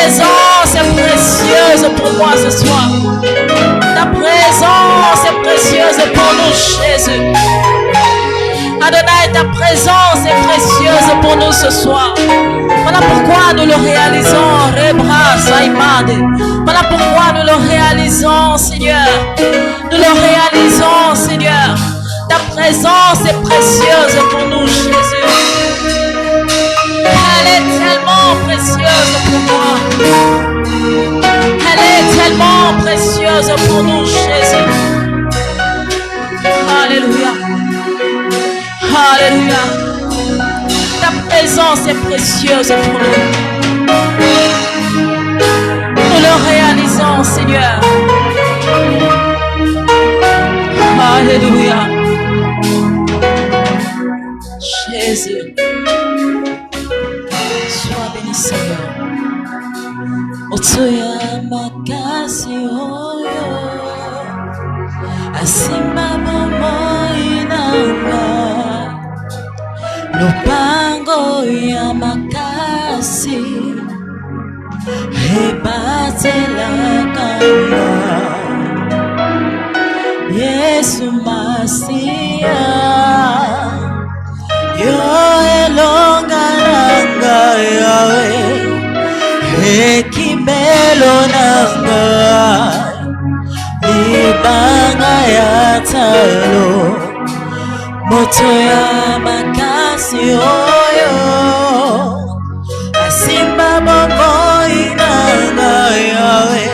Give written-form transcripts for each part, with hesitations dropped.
présence est précieuse pour moi ce soir. Ta présence est précieuse pour nous, Jésus. Adonai, ta présence est précieuse pour nous ce soir. Voilà pourquoi nous le réalisons, Rebra Saïmade. Voilà pourquoi nous le réalisons, Seigneur. Nous le réalisons, Seigneur. Ta présence est précieuse pour nous, Jésus. Elle est tellement précieuse pour moi. Elle est tellement précieuse pour nous, Jésus. Alléluia. Alléluia. Ta présence est précieuse pour nous. Nous le réalisons, Seigneur. Alléluia. Jésus. Sois béni, Seigneur. Otoya makasi oyo asimba momo inanga lupango ya makasi hebatela kanga Yesu Masia yo elonga nanga yawe hekimelo nanga ibanga ya talo moto ya makasi oyo asimba bomo inanga yawe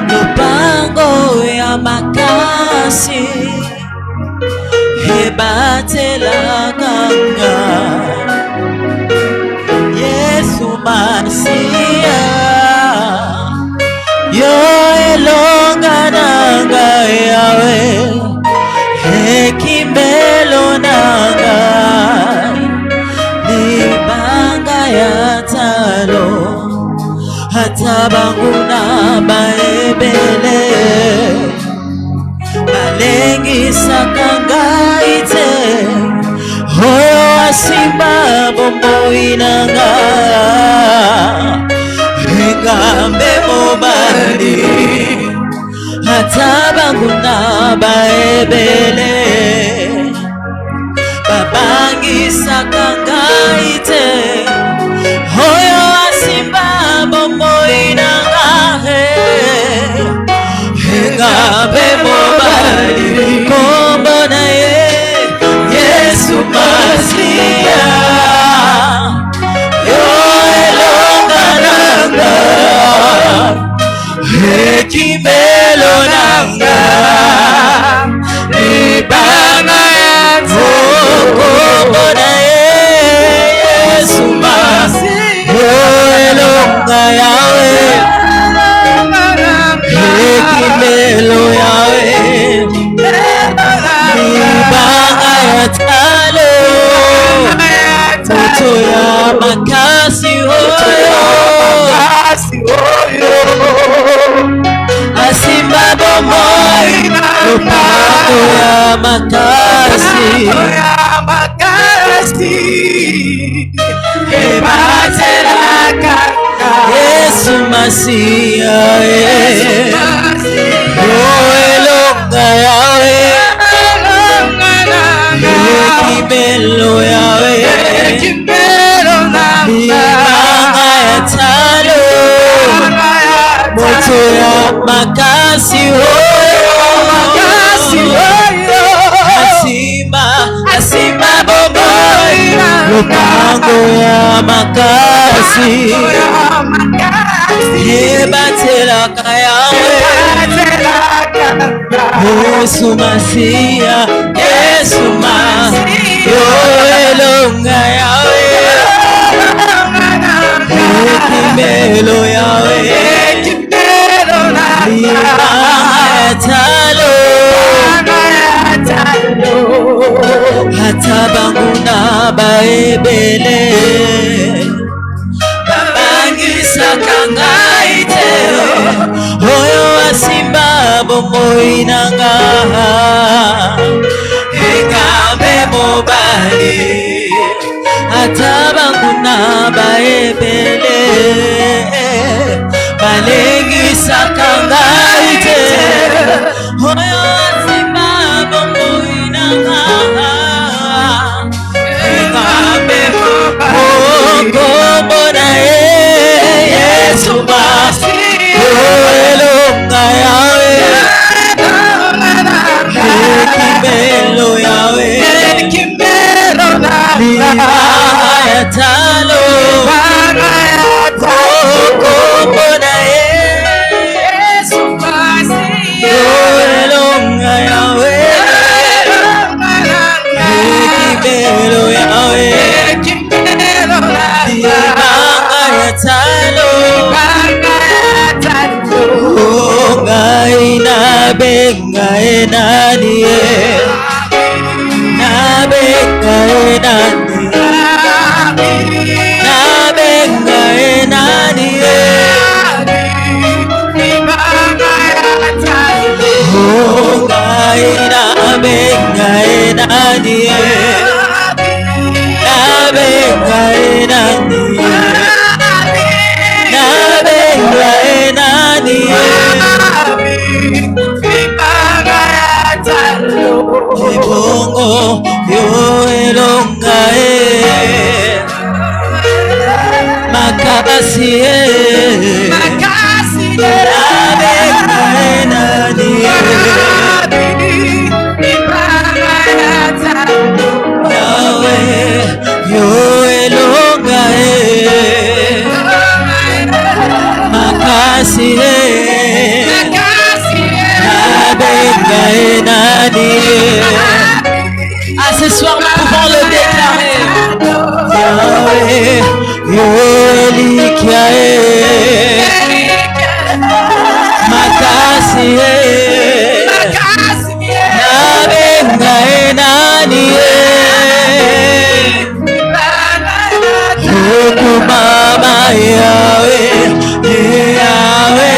lupango ya makasi hebatela kanga Yesu Masia yo elonga nanga yawe hekimelo nanga libanga ya talo hata banguna baebele balengisa kanga ite hoyo asimba bombo inanga hengambe mobali hata banguna baebele babangisa kanga ite hoyo asimba bombo inanga hengambe mobali kombo na ye Yesu Masia yo elonga nanga hekimelo nanga ibanga ya kombo na ye Yesu Masia yo elonga yawe hekimelo yawe ibanga ya talo moto ya makasi oyo asimba bomoi lupango ya makasi ebatelaka Yesu Masia yo elonga yawe hekimelo yawe ibanga ya talo moto ya makasi asimba bomoi lupango ya makasi ebatelaka yawe Yesu Masia Yesu Masia yo elonga yawe hekimelo yawe ibanga talo hata banguna baebele babangisa kanga ite hoyo asimba bomoi nanga hengambe mobali hata kuna baebele balengisaka ngai te oyo asimba bongo inanga engabe bongo na Yesu basi elonga yawe ekimelo yawe libanga ya talo bongo na Yesu basi elonga yawe ekimelo yawe libanga ya talo ngai nabenga enani nabenga enani nabenga enani ngai nabenga enani nabenga enani nabenga enani bongo yo elonga makasi nabenga enani yawe yo elonga makasi nabenga enani. À ce soir, nous pouvons le déclarer. Yahweh, Yoelikae, Makasi, nabenga enani, Yokumama Yahweh, Yahweh.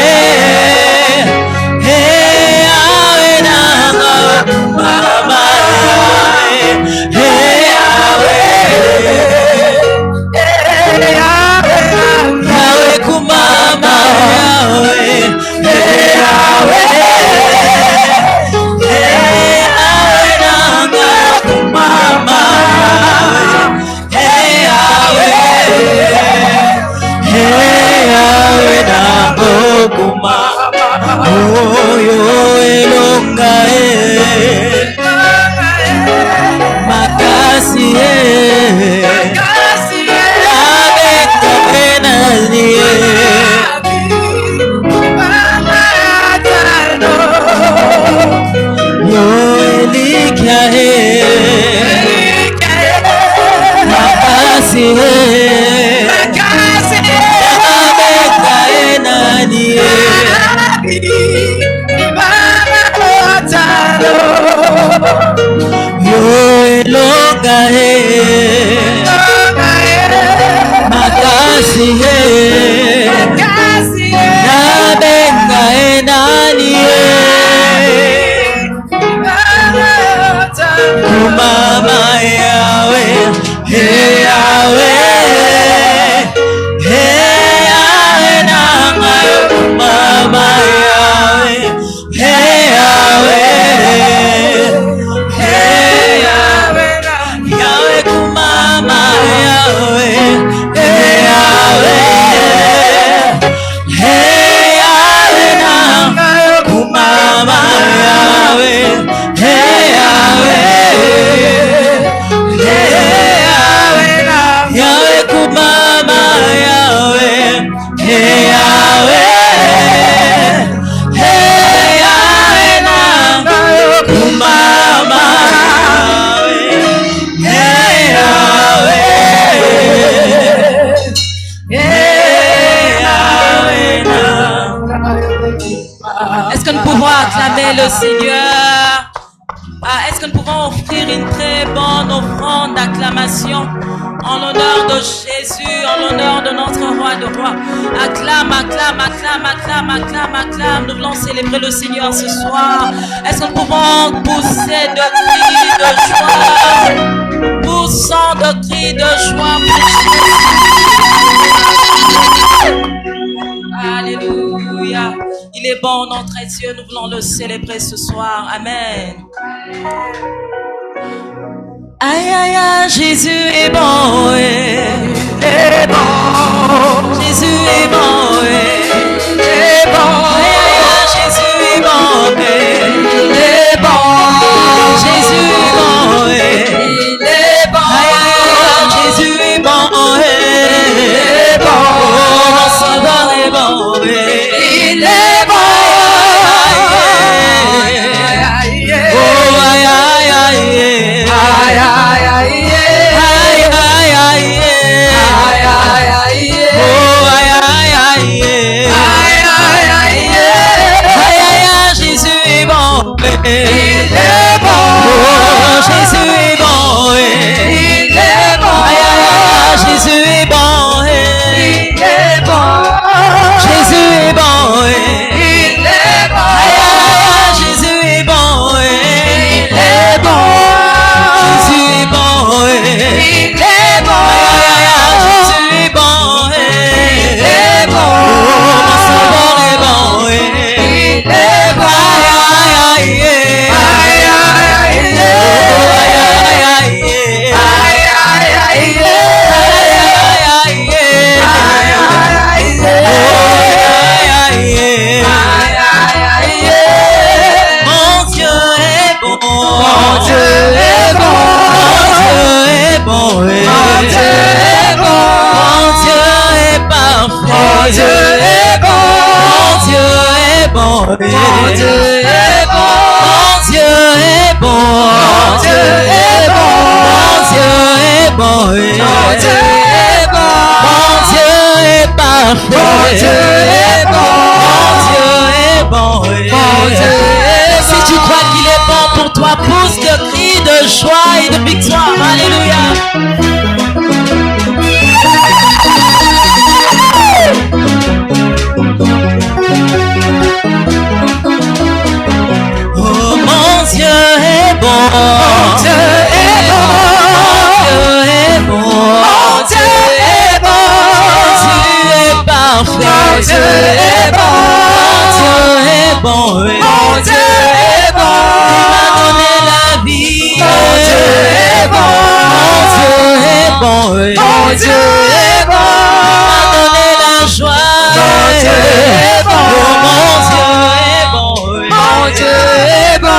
Est-ce que nous pouvons acclamer le Seigneur? Est-ce que nous pouvons offrir une très bonne offrande d'acclamation en l'honneur de Jésus, en l'honneur de notre roi de rois? Acclame, acclame, acclame, acclame, acclame, acclame. Nous voulons célébrer le Seigneur ce soir. Est-ce que nous pouvons pousser de cris de joie, poussant de de cris de joie. Alléluia. Il est bon, notre Dieu. Nous voulons le célébrer ce soir. Amen. Aïe, aïe, aïe, Jésus est bon. Il est bon. Jésus est bon. Il est bon. Aïe, aïe, aïe, Jésus est bon. Il est bon. Jésus est bon. Il est bon. Aïe, aïe, aïe, Jésus est bon. Il est bon. Mon Sauveur est bon. Il est bon. Oh, aïe, aïe, aïe. Aïe, aïe, aïe. Aïe, aïe, aïe. Aïe, aïe, aïe. Oh, aïe, aïe, aïe. Aïe, aïe, aïe. Aïe, aïe, aïe, Jésus est bon. Il est bon. Oh, Jésus est bon. Il est bon. Aïe, aïe, aïe, Jésus est bon. Il est bon. Jésus est bon. Il est bon. Aïe, aïe, aïe, Jésus est bon. Il est bon. Jésus est bon. Il est bon. Aïe, aïe, aïe, Jésus est bon. Il est bon. Mon Sauveur est bon. Il est bon. Aïe, aïe, aïe. Aïe, aïe, aïe. Aïe, aïe, aïe. Mon Dieu est bon. Mon Dieu est bon. Mon Dieu est bon. Mon Dieu est bon. Mon Dieu est parfait. Mon Dieu est bon. Mon Dieu est bon. Mon Dieu est bon. Mon Dieu est bon. Mon Dieu est bon. Mon Dieu est bon. Mon Dieu est bon. Mon Dieu est parfait. Mon Dieu est bon. Mon Dieu est bon. Mon Dieu est bon. Si tu crois qu'il est bon pour toi, pousse de cris de joie et de victoire. Alléluia. Oh, mon Dieu est bon. Mon Dieu est bon. Mon Dieu est bon. Mon Dieu est bon. Jésus est parfait. Mon Dieu est bon. Mon Dieu est bon. Mon Dieu est bon. Il m'a donné la vie. Mon Dieu est bon. Mon Dieu est bon. Mon Dieu est bon. Il m'a donné la joie. Mon Dieu est bon. Oh, mon Dieu est bon. Mon Dieu est bon.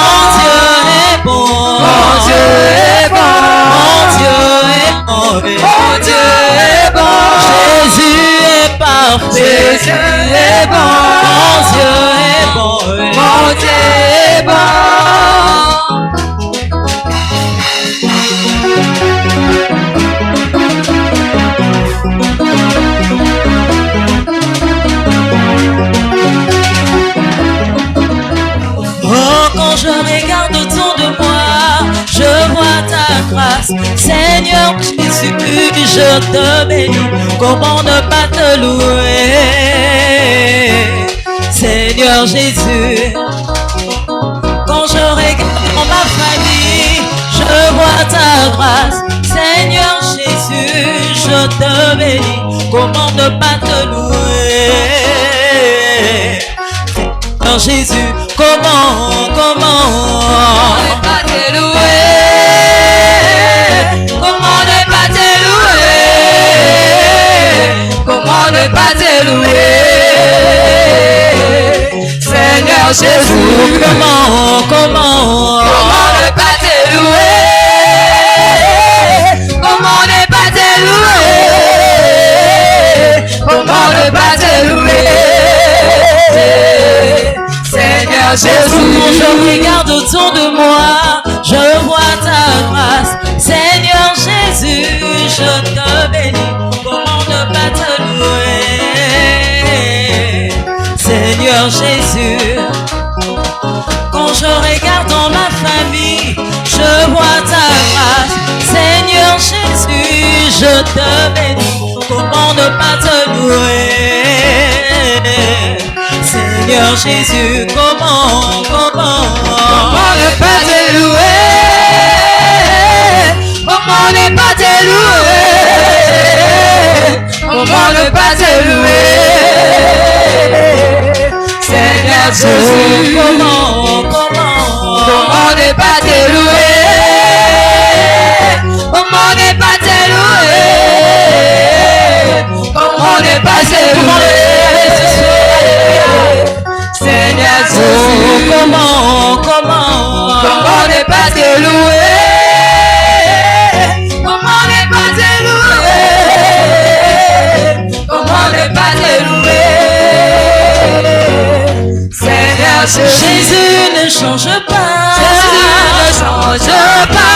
Mon Dieu est bon. Mon Dieu est bon. Mon Dieu est bon. Mon Dieu est bon. Jésus est parfait. Jésus est bon. Mon Dieu est bon. Mon Dieu est bon. Oh, quand je regarde autour de moi, je vois ta grâce. Seigneur Jésus, je te bénis. Comment ne pas te louer? Seigneur Jésus, quand je regarde dans ma famille, je vois ta grâce. Seigneur Jésus, je te bénis. Comment ne pas te louer? Seigneur Jésus, comment ne pas te louer? Comment ne pas te louer? Comment ne pas te louer? Seigneur Jésus, comment ne pas te louer? Comment ne pas te louer? Comment ne pas te louer? Seigneur Jésus, quand je regarde autour de moi, je vois ta grâce. Seigneur Jésus, je te bénis. Comment ne pas te louer? Seigneur Jésus, quand je regarde dans ma famille, je vois ta grâce. Seigneur Jésus, je te bénis. Comment ne pas te louer? Seigneur Jésus, comment ne pas te louer? Comment ne pas te pas te louer? Comment ne pas te louer? Comment ne pas te louer? Seigneur Jésus ne change pas. Jésus ne change pas.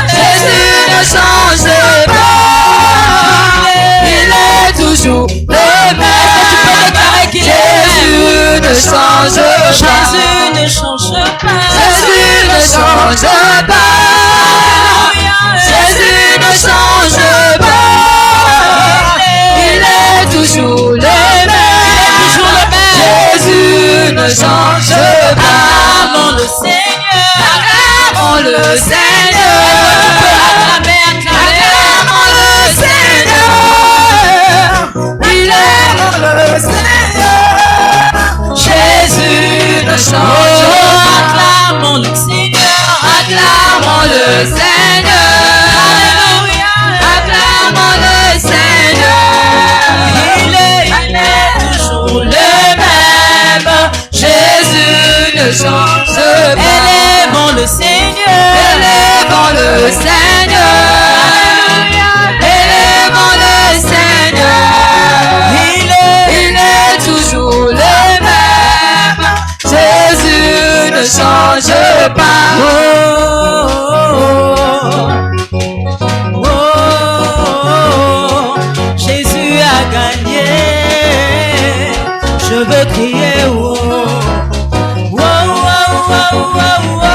Jésus ne change pas. Il est toujours le même. Jésus ne change pas. Jésus ne change pas. Jésus ne change pas. Jésus ne change pas. Il est toujours le même. Jésus ne change pas. Acclamons le Seigneur. Acclamons le Seigneur. Acclamons le Seigneur. Il est le Seigneur. Jésus ne change pas. Acclamons le Seigneur. Acclamons le Seigneur. Alléluia. Acclamons le Seigneur. Il est toujours le même. Jésus ne change pas. Élevons le Seigneur. Élevons le Seigneur. Alléluia. Élevons le Seigneur. Il est toujours le même. Jésus ne change pas. Jésus a gagné. Je veux crier oh. Oh, oh, oh, oh, oh.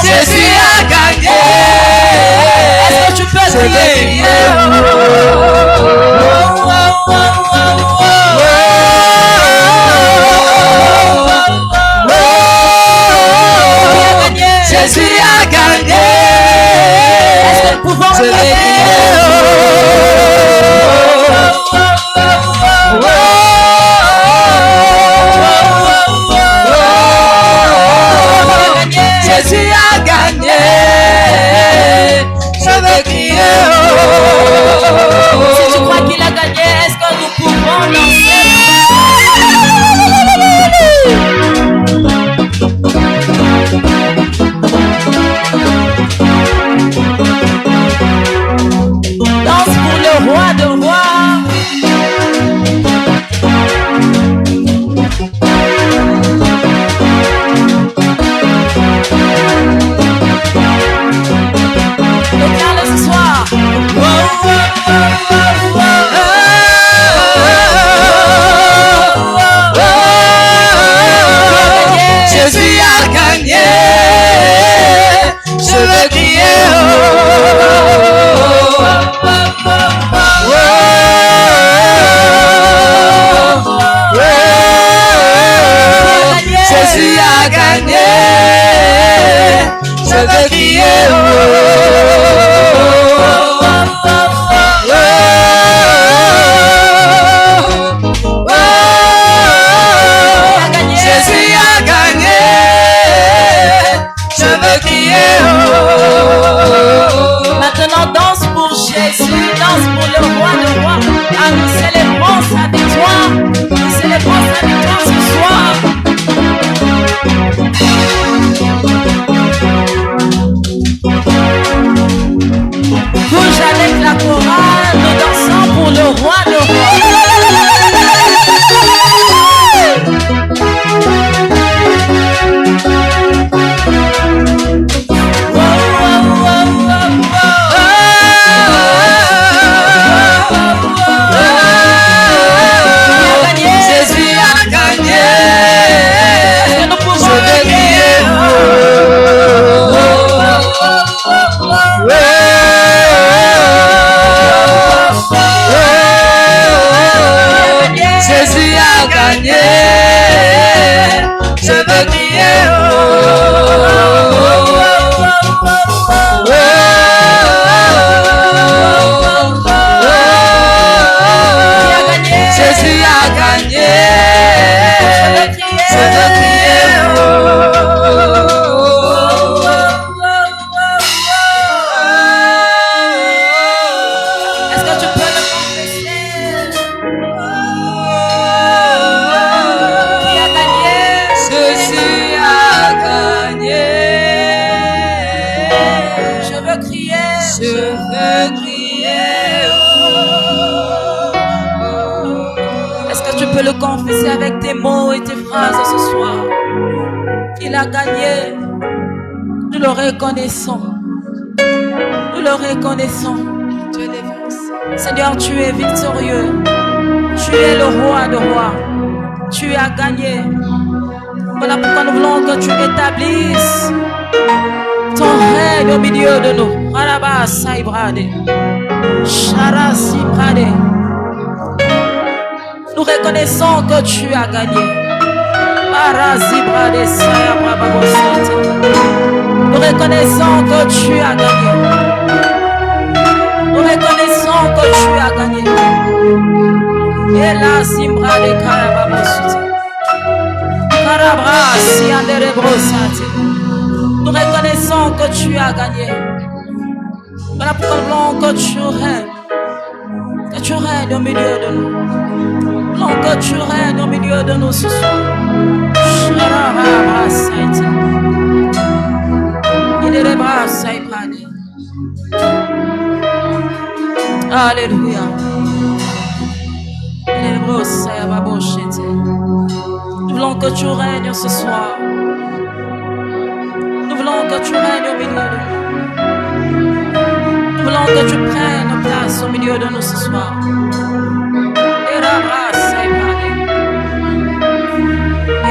Jésus a gagné. Est-ce que tu peux crier? Jésus a gagné. Est-ce que nous pouvons crier? Jésus a gagné. Je veux crier. Si tu crois qu'il a gagné, est-ce que nous pouvons danser? Danse pour le roi de rois. Déclare-le ce soir. Jésus a gagné. Je veux crier. Jésus a gagné. Je veux crier. Jésus a gagné. Je veux crier. Maintenant, danse pour Jésus, danse pour le roi de rois. Ah, nous célébrons sa victoire. Nous célébrons sa victoire ce soir. avec tes mots et tes phrases ce soir. Il a gagné. Nous le reconnaissons. Nous le reconnaissons. Seigneur, tu es victorieux. Tu es le roi de rois. Tu as gagné. Voilà pourquoi nous voulons que tu établisses ton règne au milieu de nous. Araba Saibrade. Charasi Brade. Nous reconnaissons que tu as gagné. Arasi Brade Sayabra Babosate. Nous reconnaissons que tu as gagné. Nous reconnaissons que tu as gagné. Et la Simbra de Karababosute. Karabra Siandere Brosate. Nous reconnaissons que tu as gagné. Voilà pourquoi nous voulons que tu règnes. Que tu règnes au milieu de nous. Nous voulons que tu règnes au milieu de nous ce soir. Sharabra Saite. Il est les bras Saipane. Alléluia. Il est les bras Saibaboshete. Nous voulons que tu règnes ce soir. Nous voulons que tu règnes au milieu de nous. Nous voulons que tu prennes place au milieu de nous ce soir. Et la brasse,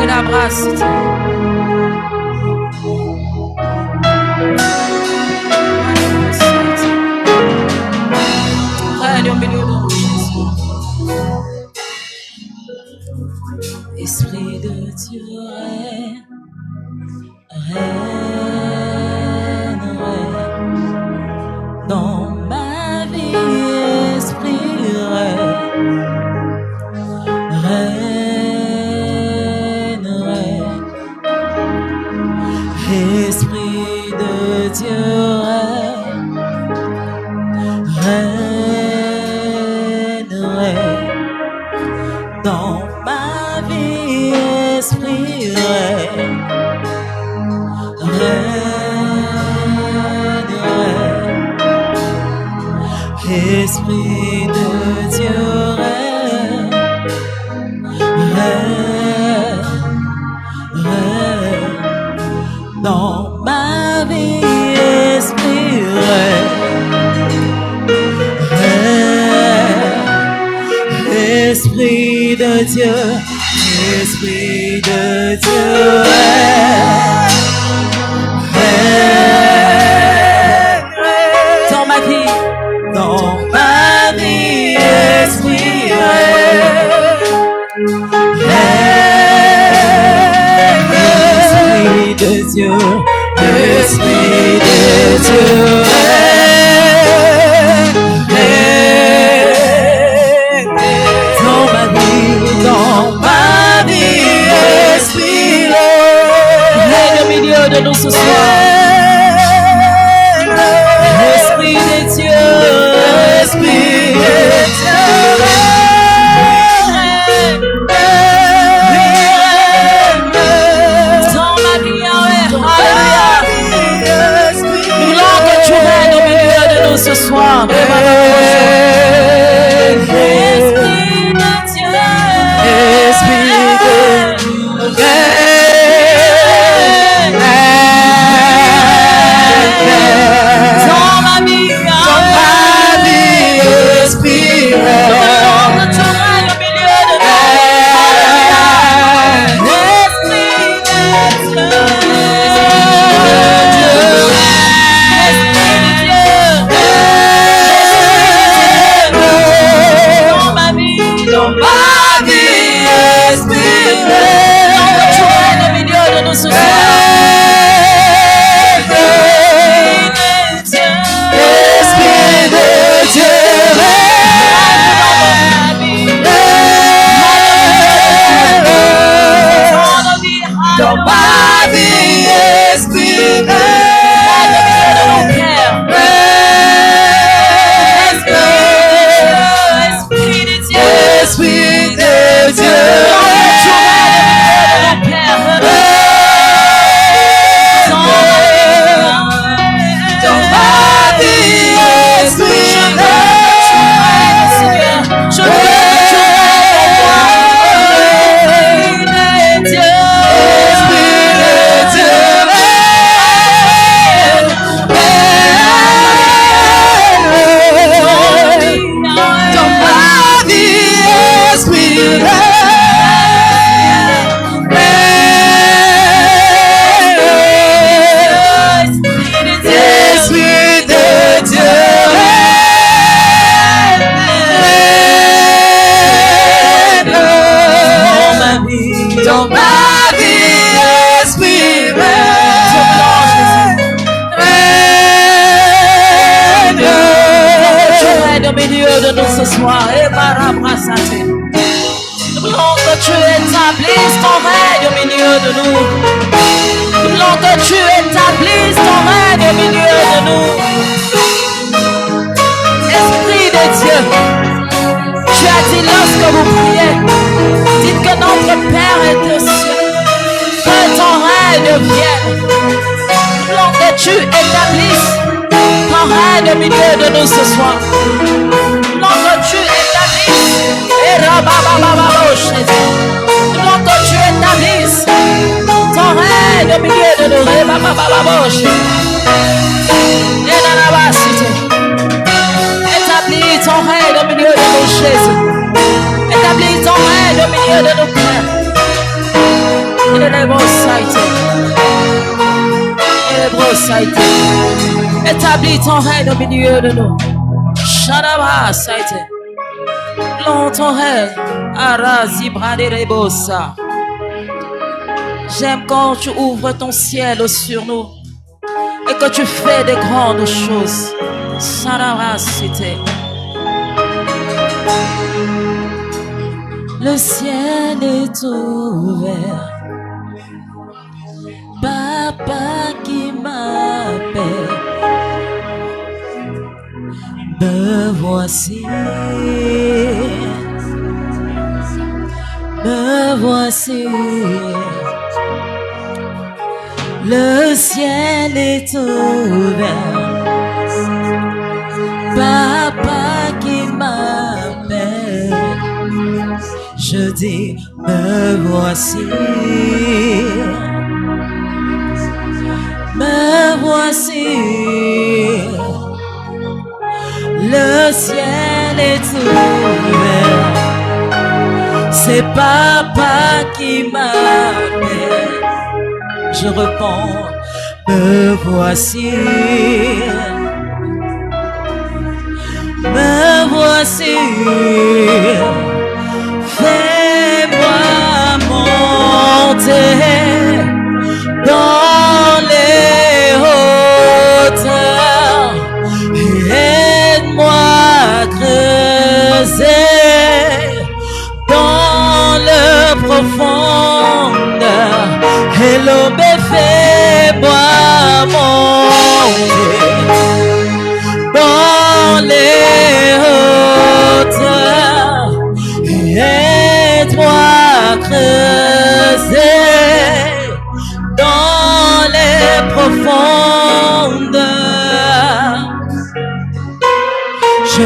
et la brasse. Règne au milieu de nous, Jésus. Esprit de Dieu, règne, dans ma vie, esprit, règne, esprit de Dieu, règne, dans ma vie, esprit, règne. Esprit de Dieu, règne, dans ma vie, esprit, esprit de Dieu, esprit de Dieu, dans ma vie. Dans ma vie, esprit, esprit de Dieu, esprit de Dieu, dans ma vie, esprit, règne au milieu de nous ce soir. Esprit de Dieu, esprit de Dieu, dans ma vie, alléluia. Nous voulons que tu règnes au milieu de nous ce soir. Esprit de Dieu, esprit de Dieu. Dans ma vie, esprit, milieu de nous ce soir. Et Barabrasate. Nous voulons que tu établisses ton règne au milieu de nous. Nous voulons que tu établisses ton règne au milieu de nous. Esprit de Dieu, tu as dit lorsque vous priez, dites que notre Père est aux cieux, que ton règne vienne. Nous voulons que tu établisses ton règne au milieu de nous ce soir. Nous voulons que tu établisses. Nous voulons que tu établisses ton règne au milieu de nous. Établis ton règne au milieu de nous, Jésus. Établis ton règne au milieu de nos cœurs. Il est brossité. Établis ton règne au milieu de nous. Shadaba saite. Long ton règne. Arazi braderebosa. J'aime quand tu ouvres ton ciel sur nous et que tu fais de grandes choses. Shadaba saite. Le ciel est ouvert. Papa qui m'appelle. Me voici. Me voici. Le ciel est ouvert. Papa qui m'appelle. Je dis, me voici. Me voici. Le ciel est ouvert. C'est Papa qui m'appelle. Je réponds, me voici. Me voici. Fais-moi monter dans les hauteurs et aide-moi à creuser dans le profondeur. Et l'eau me fait-moi monter dans les hauteurs et aide-moi à creuser dans les profondeurs. Je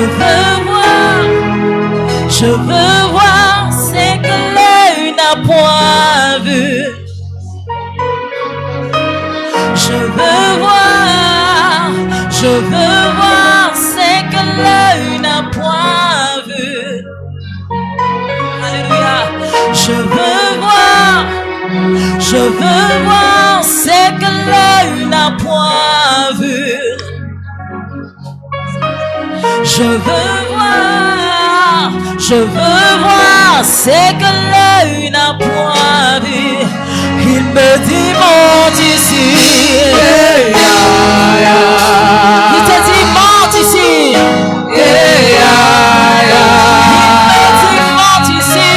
veux voir ce que l'œil n'a point vu. Je veux voir ce que l'œil n'a point vu. Alléluia. Je veux voir ce que l'œil n'a point vu. Je veux voir ce que l'œil n'a point vu. Il me dit monte ici. Il te dit monte ici. Il me dit monte ici.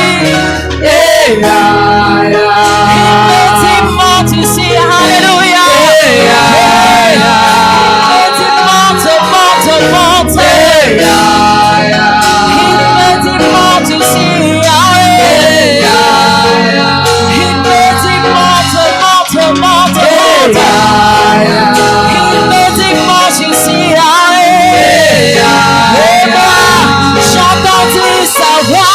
Il me dit monte ici. Alléluia. Il me dit monte. Il me dit monte ici. Il me dit monte. Il me dit monte ici. Et moi, j'entendis sa voix.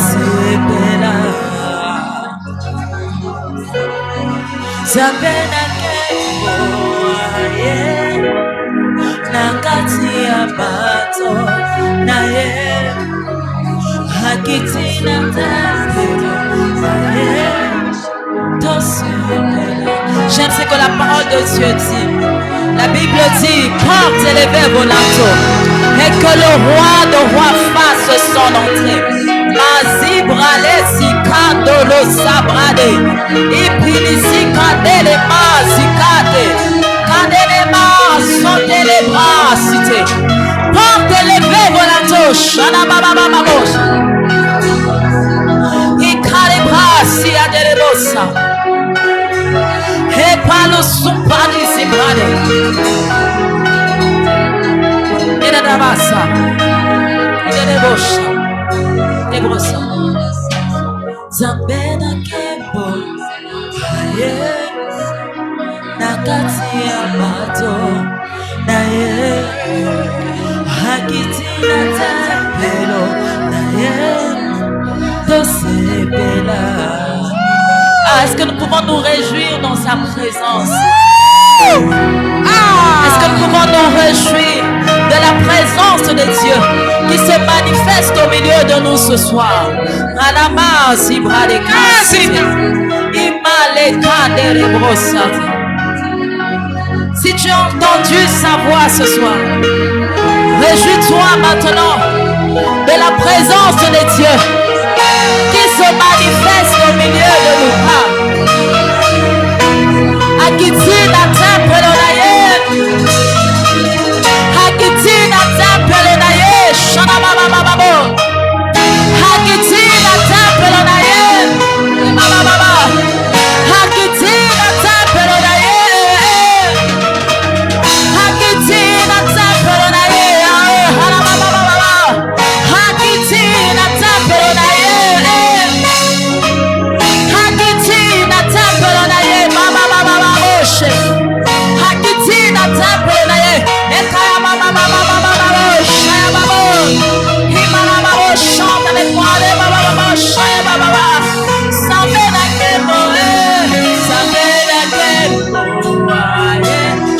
tosepela Nzambe nakembo ye na kati ya bato na ye akiti na tempelo na ye tosepela. J'aime ce que la parole de Dieu dit. La Bible dit, porte les vers volants et que le roi de rois fasse son entrée. Mazibrale sikandolo sabrade, ipilisi kandele mazikade, kandele masote les bras cité. Porte les vers volants, shana baba baba bos. Ikale bras si adelebosa. He palo supani zibrade. Ina dabasa. Ina debosha. Debosha. Zambena kembo. Aye. Nakati ya bato. Na ye. Hakiti na tempelo. Na ye. Tosepela. Est-ce que nous pouvons nous réjouir dans sa présence? Est-ce que nous pouvons nous réjouir de la présence de Dieu qui se manifeste au milieu de nous ce soir? Si tu as entendu sa voix ce soir, réjouis-toi maintenant de la présence de Dieu qui se manifeste au milieu de nous. Akitina tempelo na ye, akitina tempelo na ye, shana baba baba bo, akitina tempelo na ye, baba baba, akitina tempelo na ye, akitina tempelo na ye, hana baba baba, akitina tempelo na ye. Hakitina temple na ye ekaya mama mama mama shaya baba himala baba chante avec moi les baba baba shaya baba Zambena kembo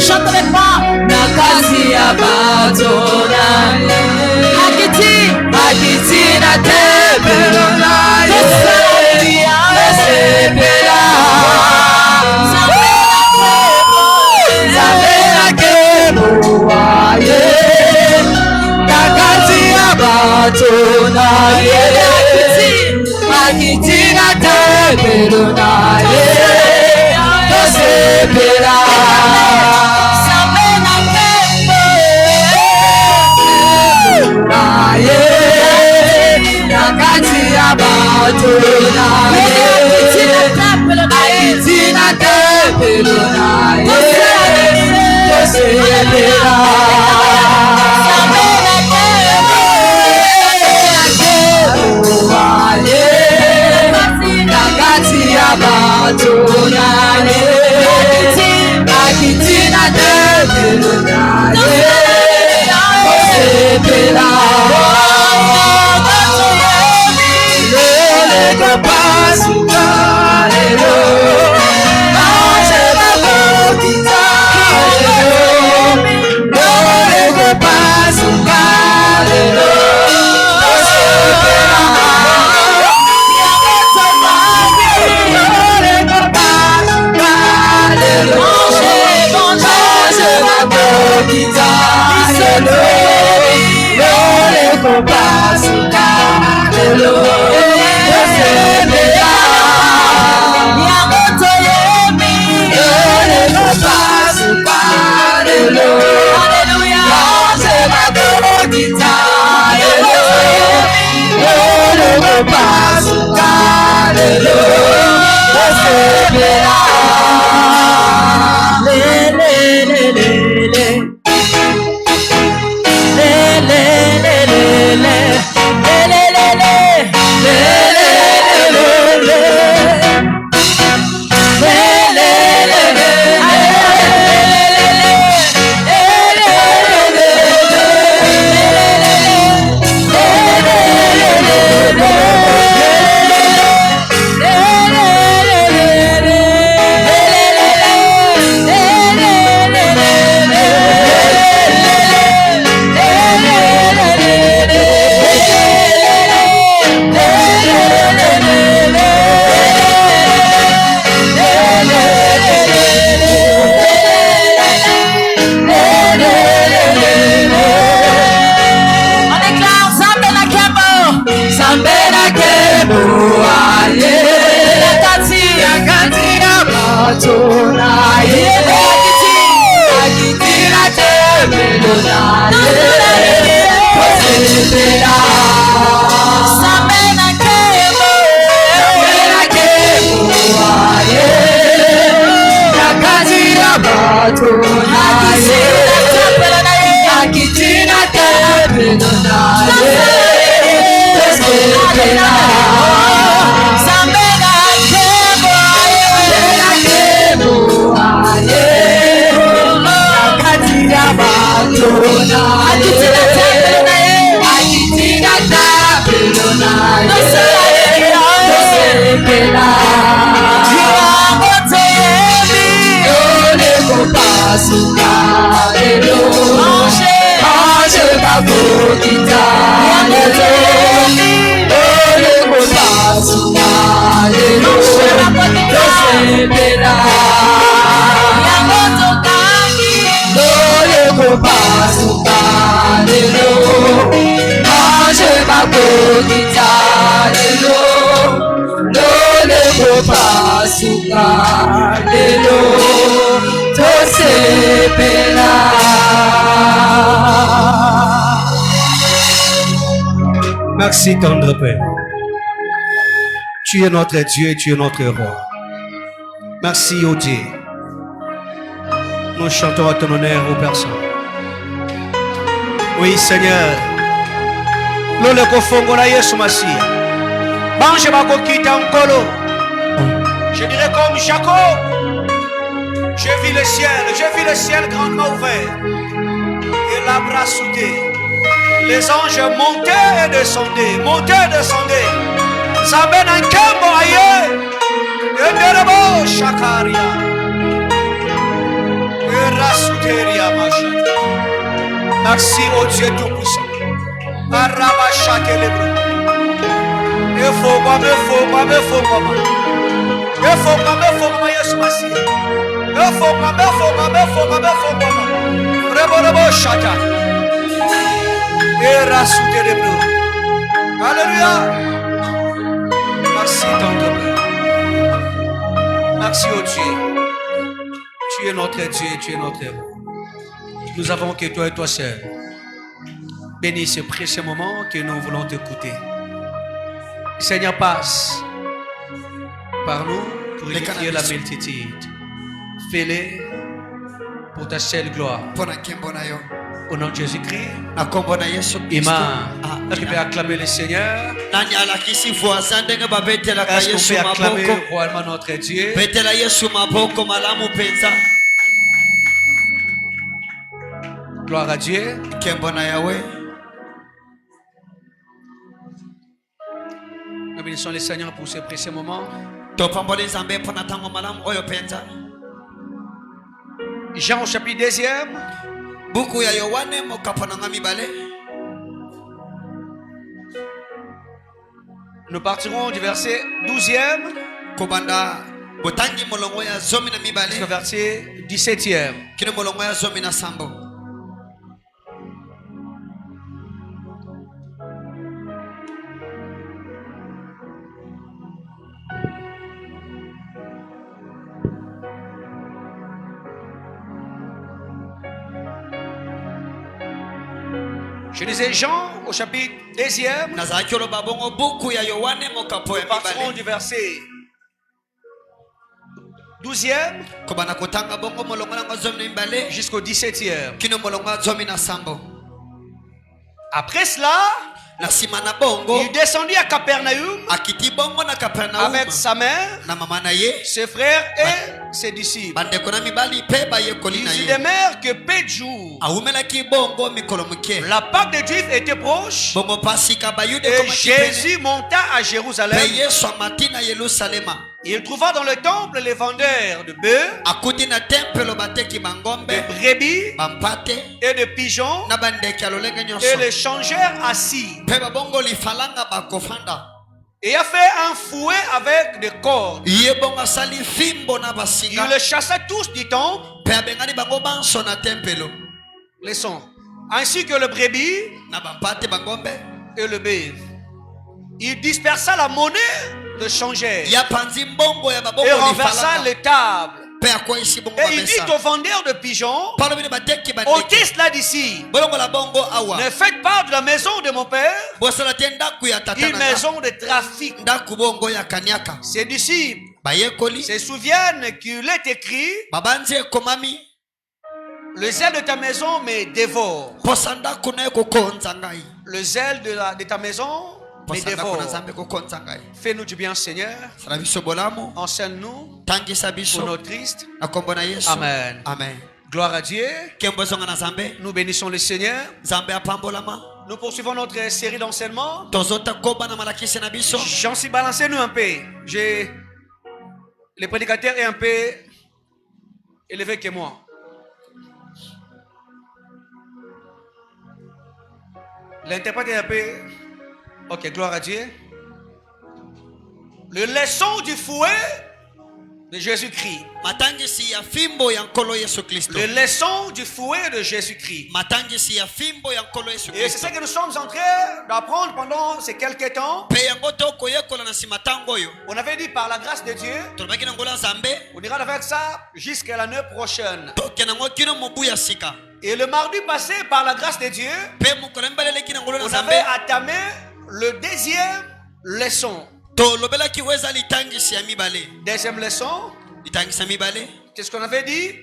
chante avec moi nakasi ya bato na hakitina temple na ye sepela Akitina tempelo na ye, tosepela. Zambena kembo na ye, nakati ya bato na ye, akitina tempelo na ye, tosepela. Akitina tempelo na ye, tosepela. tosepela yango tokangi loye kopasuka lelo ange bakokita lelo lole kopasuka lelo tosepela. Merci tendre Père. Tu es notre Dieu, tu es notre roi. Merci ô Dieu. Nous chantons à ton honneur aux personnes. Oui Seigneur. Lole kofongola Yesu Masiya. Bange bakokita nkolo. Je dirais comme Jacob. J'ai vu le ciel grandement ouvert. Et la bras soudé. Les anges montaient et descendaient. Saben un cambo aye. Et derebo shakaria. Et rasuteria macha. Merci au Dieu Tout-Puissant. Araba shakelebro. Et faut pas. Yesu Masiya. Et faut pas. Rebo shaka. Et rasuterebro. Alléluia. Merci tendre Père. Merci au Dieu. Tu es notre Dieu, tu es notre roi. Nous avons que toi et toi seul. Bénis ce précieux moment que nous voulons t'écouter. Seigneur, passe par nous pour édifier la multitude. Fais-le pour ta seule gloire. Au nom de Jésus-Christ. Amen. Est-ce que tu peux acclamer le Seigneur? Est-ce qu'on peut acclamer royalement notre Dieu? Gloire à Dieu. Nous bénissons le Seigneur pour ce précieux moment. Jean au chapitre 2e. Buku ya Yohane mokaponanga mibale. Nous partirons du verset 12e. Kobanda botangi molongo ya zomi na mibale. Jusqu'au verset 17e. Kino molongo ya zomi na sambo. Je disais Jean au chapitre 2e. Nous partirons du verset 12e jusqu'au 17e. Après cela, il descendit à Capernaum avec sa mère, ses frères et ses disciples. Ils y demeurent que peu de jours. La Pâque des Juifs était proche et Jésus monta à Jérusalem. Il trouva dans le temple les vendeurs de bœufs, de brebis et de pigeons et les changeurs assis. Et a fait un fouet avec des cordes. Il les chassa tous du temple. Laissons. Ainsi que le brebis et le bœuf. Il dispersa la monnaie de changeurs et renversa les tables. Et il dit aux vendeurs de pigeons, ôtez cela d'ici. Ne faites pas de la maison de mon père une maison de trafic. Ses disciples se souviennent qu'il est écrit, le zèle de ta maison me dévore. Le zèle de ta maison me dévore. Fais-nous du bien, Seigneur. Enseigne-nous pour notre Christ. Amen. Gloire à Dieu. Nous bénissons le Seigneur. Nous poursuivons notre série d'enseignements. J'en suis balancé nous un peu. Le prédicateur est un peu élevé que moi. L'interprète est un peu... Ok, gloire à Dieu. Le leçon du fouet de Jésus-Christ. Le leçon du fouet de Jésus-Christ. Et c'est ce que nous sommes en train d'apprendre pendant ces quelques temps. On avait dit par la grâce de Dieu, on ira avec ça jusqu'à l'année prochaine. Et le mardi passé, par la grâce de Dieu, on avait entamé le deuxième leçon. Deuxième leçon. Qu'est-ce qu'on avait dit?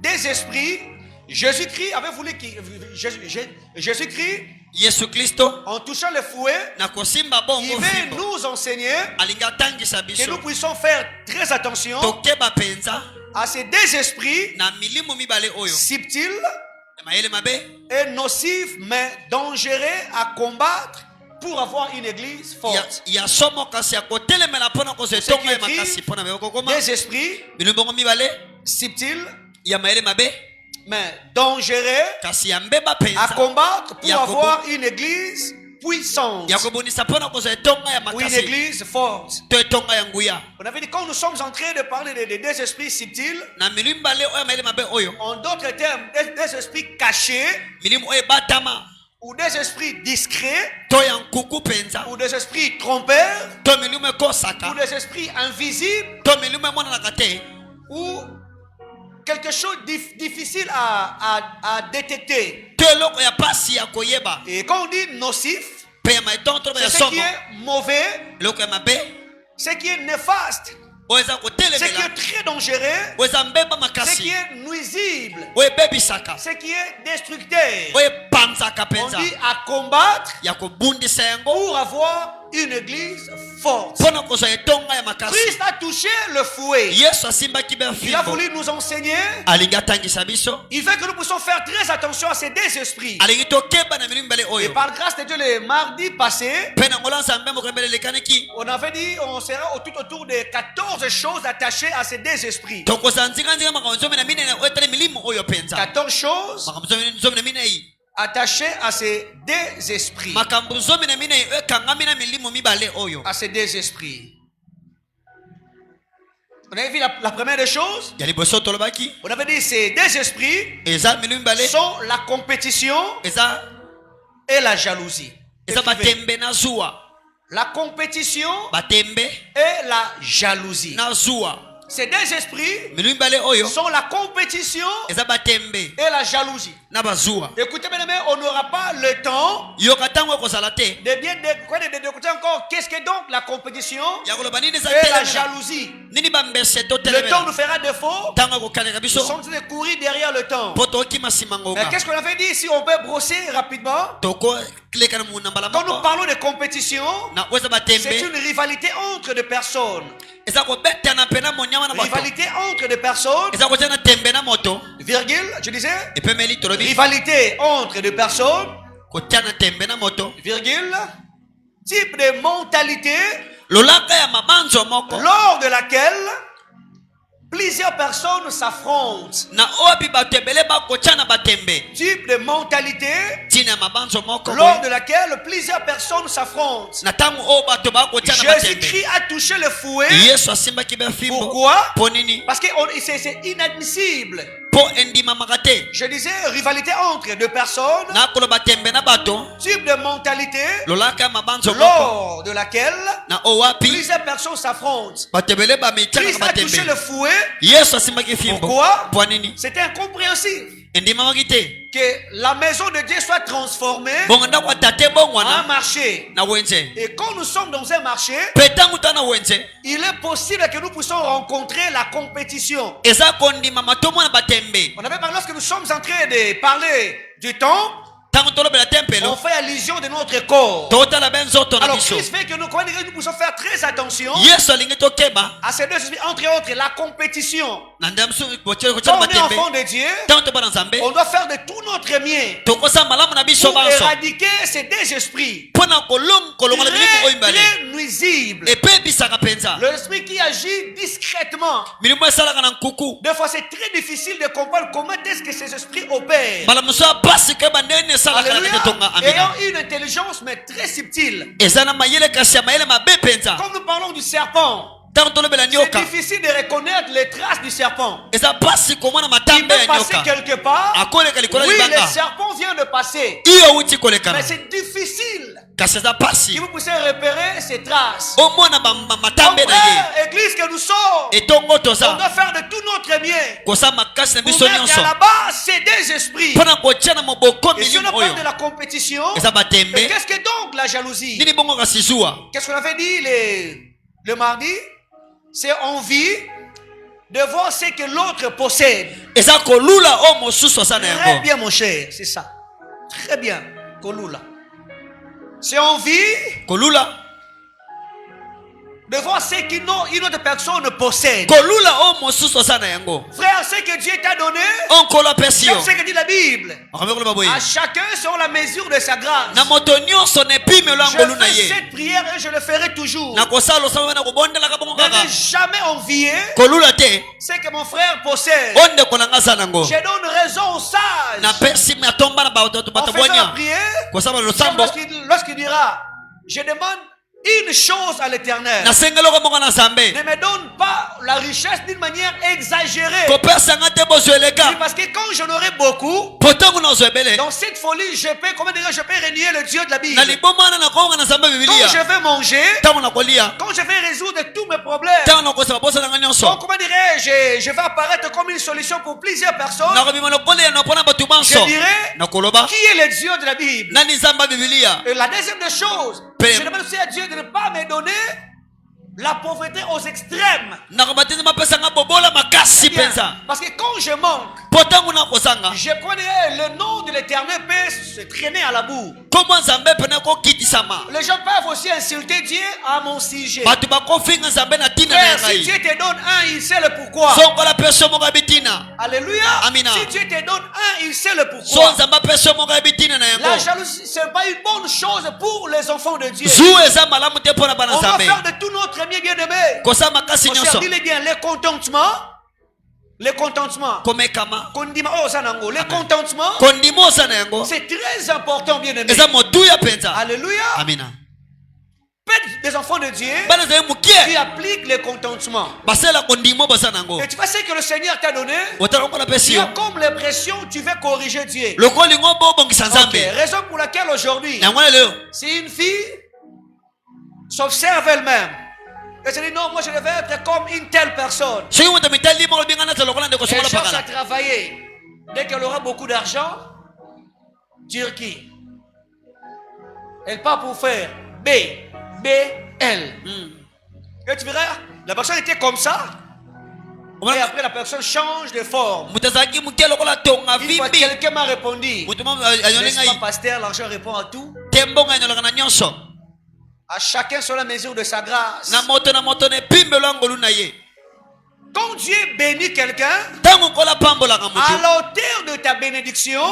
Des esprits. Jésus-Christ avait voulu Jésus-Christ, en touchant le fouet, il veut nous enseigner que nous puissions faire très attention à ces deux esprits subtils et nocifs, mais dangereux à combattre pour avoir une église forte. Des esprits subtils, mais dangereux à combattre pour avoir une église puissante ou une église forte. On avait dit quand nous sommes en train de parler des deux esprits subtils, en d'autres termes, des esprits cachés, ou des esprits discrets, ou des esprits trompeurs, ou des esprits invisibles, ou quelque chose de difficile à détecter. Et quand on dit nocif, c'est ce qui est mauvais, ce qui est néfaste, ce qui est très dangereux, ce qui est nuisible, ce qui est destructeur. On dit à combattre pour avoir une église forte. Christ a touché le fouet. Il a voulu nous enseigner. Il veut que nous puissions faire très attention à ces deux esprits. Et par grâce de Dieu, le mardi passé, on avait dit on sera tout autour de 14 choses attachées à ces deux esprits. 14 choses attachés à ces deux esprits. À ces deux esprits. On avait vu la première des choses. On avait dit ces deux esprits sont la compétition et la jalousie. La compétition et la jalousie. Ces deux esprits sont la compétition et la jalousie. Écoutez bien, on n'aura pas le temps de bien d'écouter encore qu'est-ce que donc la compétition et la jalousie. Le temps nous fera défaut. Nous sommes en train de courir derrière le temps. Mais qu'est-ce qu'on avait dit? Si on peut brosser rapidement. Quand nous parlons de compétition, c'est une rivalité entre des personnes. Rivalité entre des personnes, virgule, je disais, rivalité entre des personnes, virgule, type de mentalité, lors de laquelle plusieurs personnes s'affrontent. Type de mentalité lors de laquelle plusieurs personnes s'affrontent. Jésus-Christ a touché le fouet. Pourquoi? Parce que c'est inadmissible. Je disais rivalité entre deux personnes. Type de mentalité lors de laquelle plusieurs personnes s'affrontent. Christ a touché le fouet. Pourquoi? C'est incompréhensible que la maison de Dieu soit transformée en un marché. Et quand nous sommes dans un marché, il est possible que nous puissions rencontrer la compétition. On avait parlé lorsque nous sommes en train de parler du temps. On fait allusion de notre corps. Alors Christ fait que nous puissions faire très attention à ces deux esprits, entre autres la compétition. Quand on est enfant de Dieu, on doit faire de tout notre mien pour éradiquer ces deux esprits très nuisibles. L'esprit qui agit discrètement. Des fois, c'est très difficile de comprendre comment est-ce que ces esprits opèrent. Alléluia. Ayant une intelligence, mais très subtile. Comme nous parlons du serpent, c'est difficile de reconnaître les traces du serpent. Il peut passer quelque part. Oui, le serpent vient de passer. Mais c'est difficile que vous puissiez repérer ces traces. Église que nous sommes, on doit faire de tout notre mieux pour mettre à la base ces deux esprits. Et si on parle de la compétition, qu'est-ce que donc la jalousie? Qu'est-ce qu'on avait dit le mardi? C'est envie de voir ce que l'autre possède. Très bien, mon cher, c'est ça. Très bien, Kolula. C'est envie de voir ce qu'une autre personne possède. Frère, ce que Dieu t'a donné, c'est ce que dit la Bible. À chacun selon la mesure de sa grâce. Je fais cette prière et je le ferai toujours. Ne jamais envier ce que mon frère possède. Je donne raison aux sages. En faisant la prière, lorsqu'il dira, je demande une chose à l'Éternel, ne me donne pas la richesse d'une manière exagérée. Parce que quand j'en aurai beaucoup, dans cette folie, je peux renier le Dieu de la Bible. Quand je vais manger, quand je vais résoudre tous mes problèmes, comment dirais-je, je vais apparaître comme une solution pour plusieurs personnes. Je dirais, qui est le Dieu de la Bible? Et la deuxième des choses, je demande aussi à Dieu de ne pas me donner la pauvreté aux extrêmes. Parce que quand je manque, je connais le nom de l'Éternel peut se traîner à la boue. Les gens peuvent aussi insulter Dieu à mon sujet. Frère, si Dieu te donne un, il sait le pourquoi. Alléluia. Si Dieu te donne un, il sait le pourquoi. La jalousie, ce n'est pas une bonne chose pour les enfants de Dieu. On va faire de tout notre mieux, bien-aimé. On se dit bien, les contentements. Le contentement. Le contentement, c'est très important, bien aimé. Alléluia. Des enfants de Dieu qui appliquent le contentement. Et tu vois ce que le Seigneur t'a donné. Il y a comme l'impression que tu veux corriger Dieu. Okay. Raison pour laquelle aujourd'hui, si une fille s'observe elle-même, et se dit non, moi je devais être comme une telle personne. Elle cherche à travailler. Dès qu'elle aura beaucoup d'argent, Turquie. Elle part pour faire BBL. Et tu verras, la personne était comme ça. Et après la personne change de forme. Une fois quelqu'un m'a répondu, n'est-ce pas, pasteur, l'argent répond à tout. À chacun sur la mesure de sa grâce. Quand Dieu bénit quelqu'un, à l'auteur de ta bénédiction,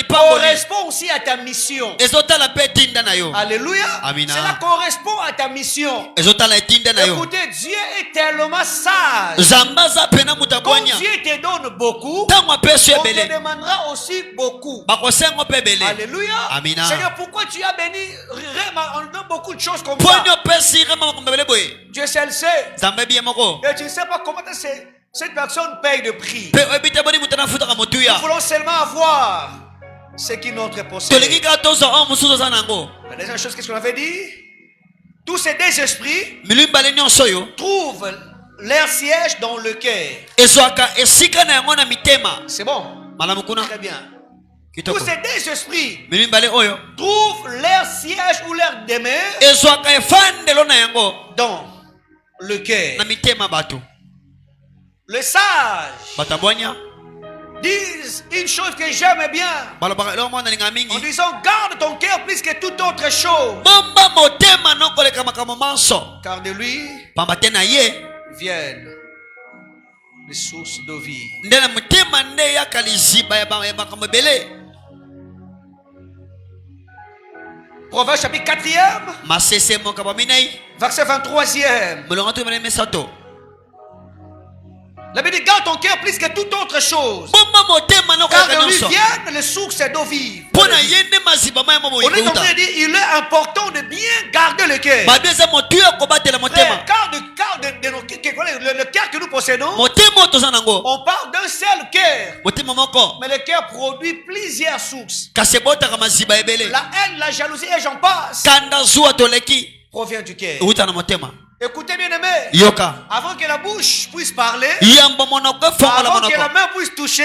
correspond aussi à ta mission. Alléluia. Cela correspond à ta mission. Écoutez, Dieu est tellement sage. Quand Dieu te donne beaucoup, on te demandera aussi beaucoup. Alléluia. Seigneur, pourquoi tu as béni on donne beaucoup de choses comme ça? Dieu seul sait. Et tu ne sais pas comment cette personne paye de prix. Nous voulons seulement avoir ce qui notre possède. La deuxième chose, qu'est-ce qu'on avait dit? Tous ces deux esprits trouvent leur siège dans le cœur. C'est bon. Très bien. Tous ces deux esprits trouvent leur siège ou leur demeure dans le cœur. Les sages disent une chose que j'aime bien en disant garde ton cœur plus que toute autre chose, car de lui viennent les sources de vie. Proverbe chapitre 4e. Verset 23e. La Bible dit garde ton cœur plus que toute autre chose. Car de lui viennent les sources d'eau vive. On est en train de dire il est important de bien garder le cœur. Car le cœur que nous possédons, on parle d'un seul cœur. Mais le cœur produit plusieurs sources. La haine, la jalousie et j'en passe provient du cœur. Écoutez bien aimé, avant que la bouche puisse parler, avant que la main puisse toucher,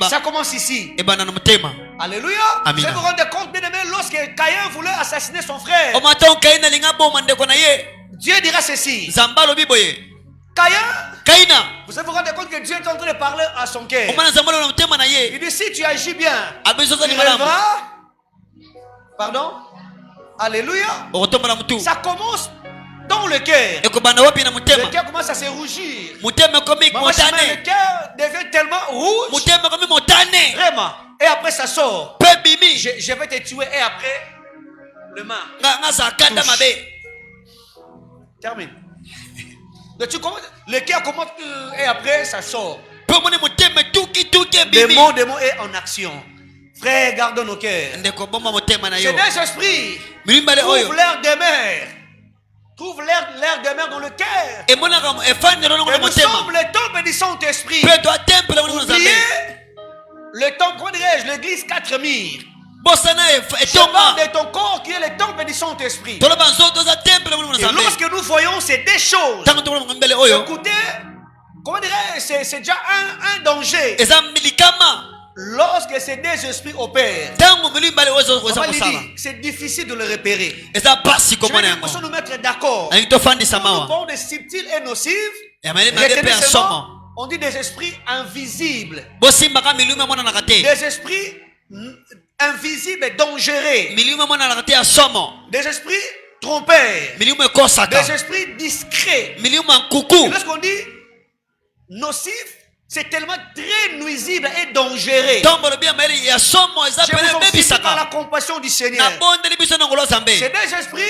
ça commence ici. Alléluia. Vous vous rendez compte bien aimé, lorsque Caïn voulait assassiner son frère, Dieu dira ceci. Caïn, vous vous rendez compte que Dieu est en train de parler à son cœur. Il dit si tu agis bien, tu rêveras. Pardon. Alléluia. Ça commence dans le cœur. Le cœur commence à se rougir. Le cœur devient tellement rouge. Vraiment. Et après ça sort. Je vais te tuer. Et après, le main. Termine. Le cœur commence et après ça sort. Des mots et en action. Frère, gardons nos cœurs. C'est des esprits. Trouve l'air de mer. Trouve l'air de mer dans le cœur. Et nous sommes le temple du Saint-Esprit. Oubliez le temple, comment dirais-je, l'église 4000. Je parle de ton corps qui est le temple du Saint-Esprit. Et lorsque nous voyons ces deux choses, écoutez, comment dirais-je, c'est déjà un danger. Lorsque ces deux esprits opèrent, c'est difficile de le repérer. Je vais nous mettre d'accord. Nous parlons de subtils et nocifs. On dit des esprits invisibles. Des esprits invisibles et dangereux. Des esprits trompeurs. Des esprits discrets. Lorsqu'on dit nocif, c'est tellement très nuisible et dangereux. Je vous en prie par la compassion du Seigneur. Ces deux esprits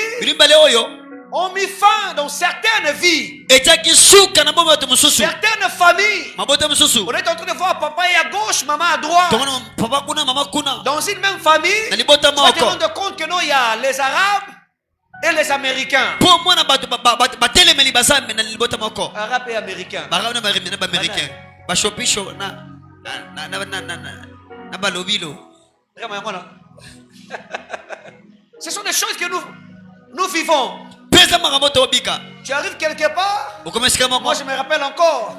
ont mis fin dans certaines vies. Certaines familles. On est en train de voir papa à gauche, maman à droite. Dans une même famille, tu vas te rendre compte que non, il y a les Arabes et les Américains. Arabes et Américains. Ce sont des choses que nous vivons. Tu arrives quelque part. Moi je me rappelle encore.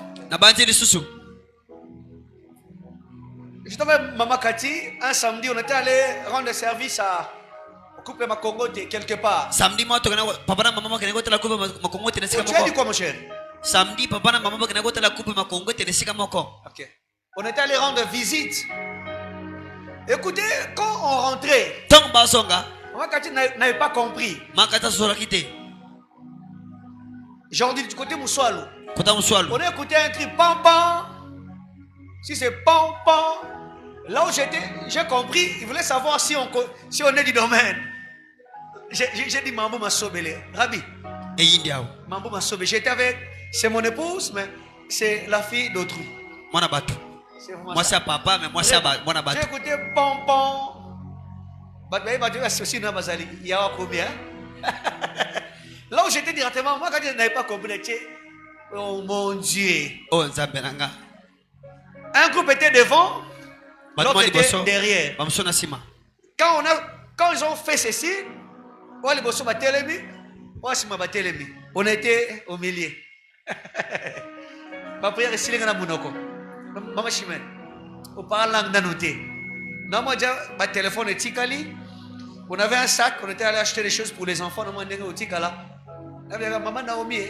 J'étais avec Maman Cathy. Un samedi on était allé rendre service à couper ma Congote quelque part. Samedi moi tu as dit quoi mon cher? Samedi papa na maman bakena gota la coupe ma Congo te lesika moko. OK. On était allé rendre visite. Écoutez, quand on rentrait, tant basonga, Maman Cathy n'avait pas compris. Makata sora kité. J'ai dit du côté Moussoualou. On a écouté un cri pam pam. Si c'est pam pam, là où j'étais, j'ai compris, il voulait savoir si on est du domaine. J'ai dit Mambo m'a sauvé. Rabbi. Mambo m'a sauvé. J'étais avec, c'est mon épouse, mais c'est la fille d'autrui. Moi c'est papa, mais moi c'est mon abattu. J'ai écouté pam pam. Il y a combien? Là où j'étais directement, moi quand je n'avais pas compris, oh mon Dieu. Oh, un groupe était devant, l'autre était derrière. Quand ils ont fait ceci, on était au milieu. Ma prière est si loin. Maman Chimène, on parle langue d'annoté. Non, moi, j'ai ma téléphone est tikali. On avait un sac, on était allé acheter des choses pour les enfants. On a dit au tikala. Maman Naomi,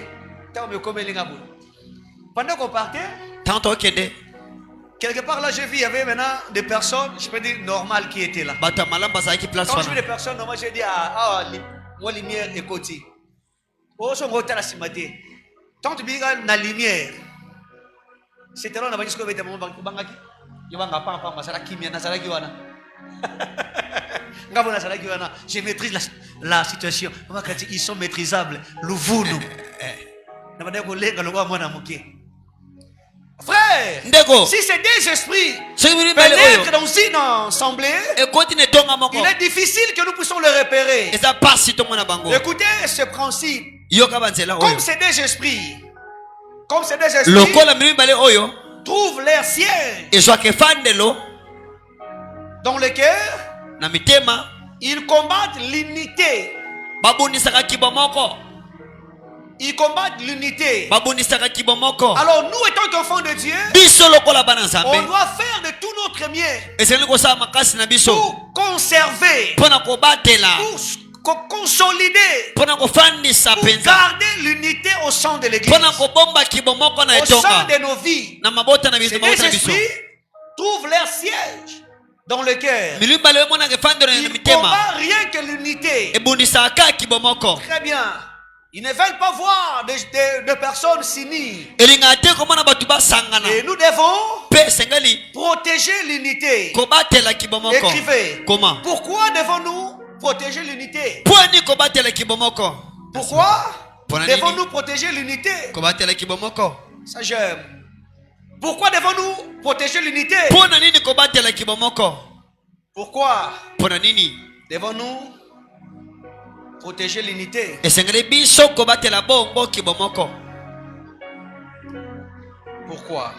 pendant qu'on partait, quelque part là, j'ai vu, il y avait maintenant des personnes, je peux dire normales qui étaient là. Quand je vis des personnes normales, j'ai dit moi lumière et côté. Oh, son retard à Simaté. Tant que la lumière, c'était là, on a dit ce qu'on avait demandé. Il y a un pas, masala kimia, nasala kiwana. Je maîtrise la situation. Ils sont maîtrisables. Louvounou. Frère, si c'est des esprits pénètrent dans une assemblée, il est difficile que nous puissions le repérer. Écoutez ce principe. Comme c'est des esprits, trouvent leur siège dans le cœur, ils combattent l'unité. Ils combattent l'unité. Alors nous étant qu'enfants de Dieu, on doit faire de tout notre mieux pour conserver, pour consolider, pour garder l'unité au sein de l'église, au sein de nos vies. Ces esprits trouvent leur siège dans le cœur. Ils ne combattent rien que l'unité. Très bien. Ils ne veulent pas voir de personnes s'unir. Et nous devons protéger l'unité. Écrivez. Pourquoi devons-nous protéger l'unité? Pourquoi devons-nous protéger l'unité? Ça j'aime. Pourquoi devons-nous protéger l'unité? Pourquoi devons-nous protéger l'unité? Pourquoi?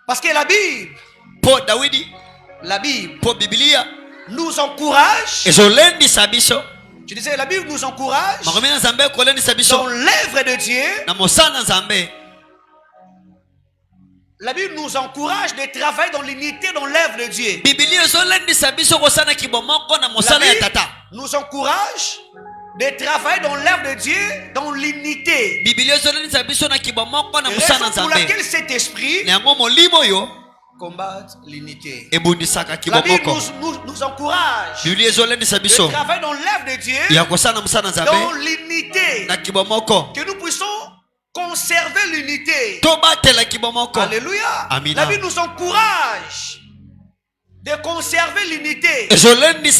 Parce que la Bible nous encourage. Je disais, la Bible nous encourage dans l'œuvre de Dieu. La Bible nous encourage de travailler dans l'unité dans l'œuvre de Dieu. La Bible nous encourage de travailler dans l'œuvre de Dieu dans l'unité. Raison pour laquelle cet esprit combat l'unité. La Bible nous encourage de travailler dans l'œuvre de Dieu dans l'unité. Que nous puissions conserver l'unité. Alléluia. La Bible nous encourage de conserver l'unité. De travailler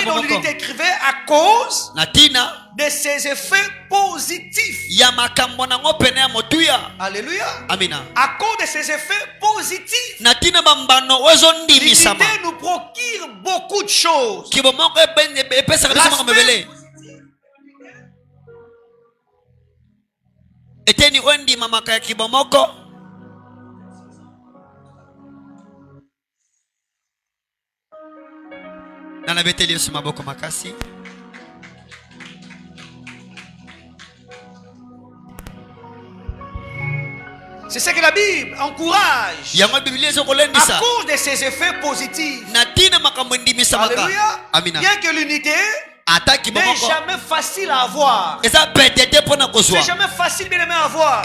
dans l'unité. Écrivez à cause de ses effets positifs. Alléluia. À cause de ses effets positifs. L'unité nous procure beaucoup de choses. Eteni wendi mamaka ya kibomoko. Nana beteli yesu maboko makasi. C'est ce que la Bible encourage. À cause de ses effets positifs. Alléluia. Bien que l'unité n'est jamais facile à avoir. C'est jamais facile bien aimé à avoir.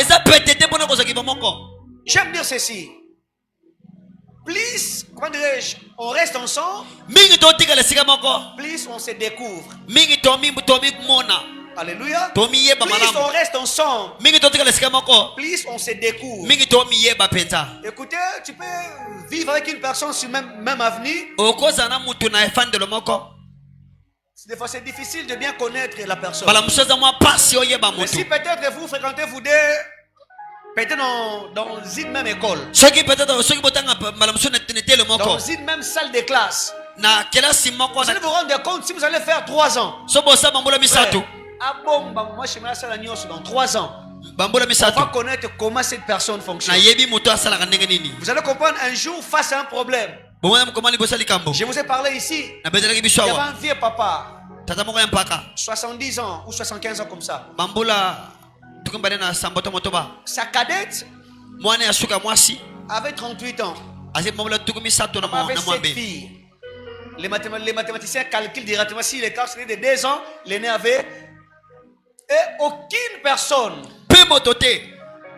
J'aime dire ceci. Plus, comment dirais-je, on reste ensemble, plus on se découvre. Alléluia. Plus on reste ensemble, plus on se découvre. Écoutez, tu peux vivre avec une personne sur même avenue. Des fois c'est difficile de bien connaître la personne. Mais si peut-être vous fréquentez vous deux, peut-être dans une même école, dans une même salle de classe, vous allez vous rendre compte si vous allez faire 3 ans. Dans 3 ans, on va connaître comment cette personne fonctionne. Vous allez comprendre un jour face à un problème. Je vous ai parlé ici. Il y avait un vieux papa, 70 ans ou 75 ans comme ça. Sa cadette avait 38 ans. Elle avait 7 filles. Les mathématiciens calculent directement si l'écart serait de 2 ans, l'aîné avait. Et aucune personne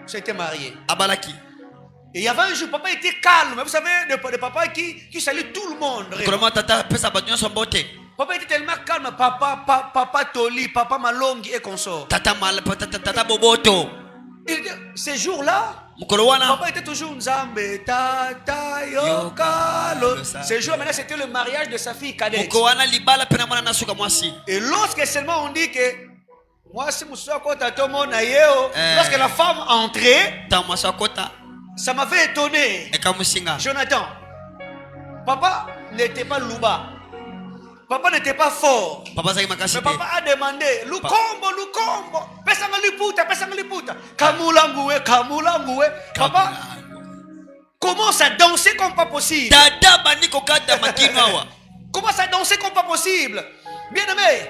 s'était mariée. Et il y avait un jour, papa était calme. Vous savez, le papa qui salue tout le monde. Papa était tellement calme. Papa Toli, papa Malongi et consort. Ces jours-là, Papa était toujours Nzambe, Tata Yokalo. Ce jour maintenant c'était le mariage de sa fille cadette. Et lorsque seulement on dit que moi si lorsque la femme entrait, ça m'avait étonné. Jonathan, papa n'était pas louba. Papa n'était pas fort. Mais papa a demandé Lukombo, pesanga Kamulangue. Papa commence à danser comme pas possible. Commence à danser comme pas possible. Bien-aimé,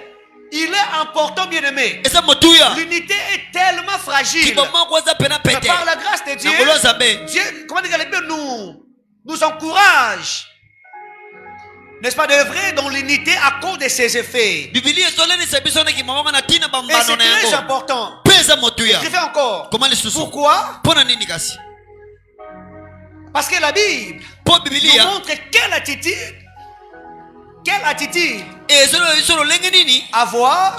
il est important, bien-aimé. L'unité est tellement fragile. Mais par la grâce de Dieu, comment dire, nous encourage. N'est-ce pas, d'œuvrer dans l'unité à cause de ses effets. Et c'est très important. Écrivez encore. Pourquoi? Parce que la Bible nous montre quelle attitude avoir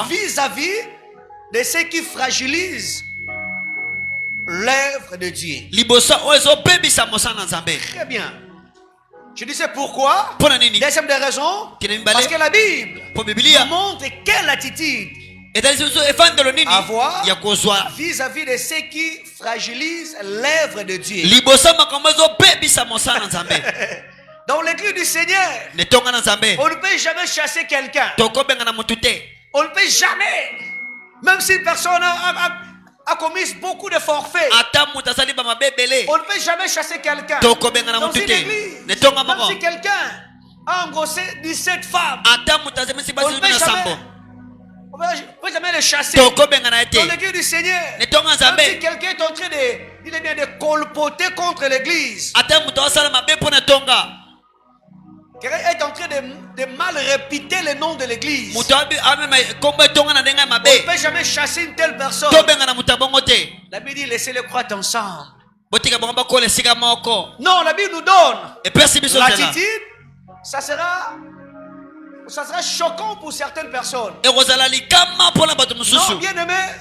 vis-à-vis de ceux qui fragilisent l'œuvre de Dieu. Très bien. Je disais pourquoi? Deuxième des raisons, parce que la Bible nous montre quelle attitude avoir vis-à-vis de ceux qui fragilisent l'œuvre de Dieu. Dans l'église du Seigneur, on ne peut jamais chasser quelqu'un. On ne peut jamais, même si une personne a commis beaucoup de forfaits, on ne peut jamais chasser quelqu'un. Dans une église, même si quelqu'un a engrossé 17 femmes, on ne peut jamais le chasser. Dans l'église du Seigneur, même si quelqu'un est en train de colpoter contre l'église, quelqu'un est en train de mal répéter le nom de l'église, on ne peut jamais chasser une telle personne. La Bible dit laissez-les croître ensemble. Non, la Bible nous donne l'attitude. Ça sera choquant pour certaines personnes. Non, bien aimé,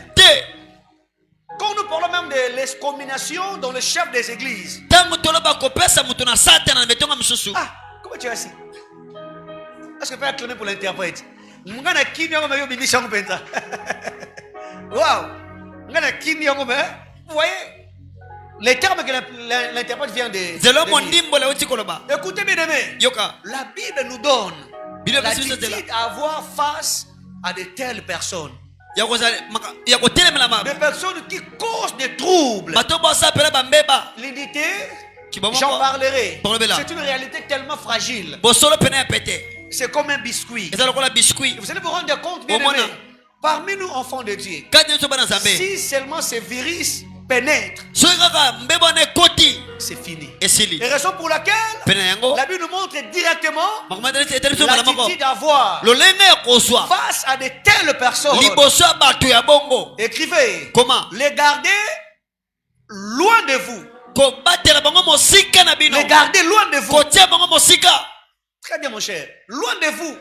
quand nous parlons même de l'excommunication dans le chef des églises. Comment tu es assis? Est-ce que tu peux acclamer pour l'interprète? Wow! Vous voyez les termes que l'interprète vient de dire. Écoutez bien aimé, la Bible nous donne l'attitude à avoir face à de telles personnes. Des personnes qui causent des troubles. L'unité, j'en parlerai. C'est une réalité tellement fragile. C'est comme un biscuit. Vous allez vous rendre compte, bien aimé, parmi nous, enfants de Dieu, si seulement ces virus pénètrent, c'est fini. Et raison pour laquelle la Bible nous montre directement l'attitude d'avoir face à de telles personnes. Écrivez. Les garder loin de vous. Les garder loin de vous. Très bien mon cher. Loin de vous.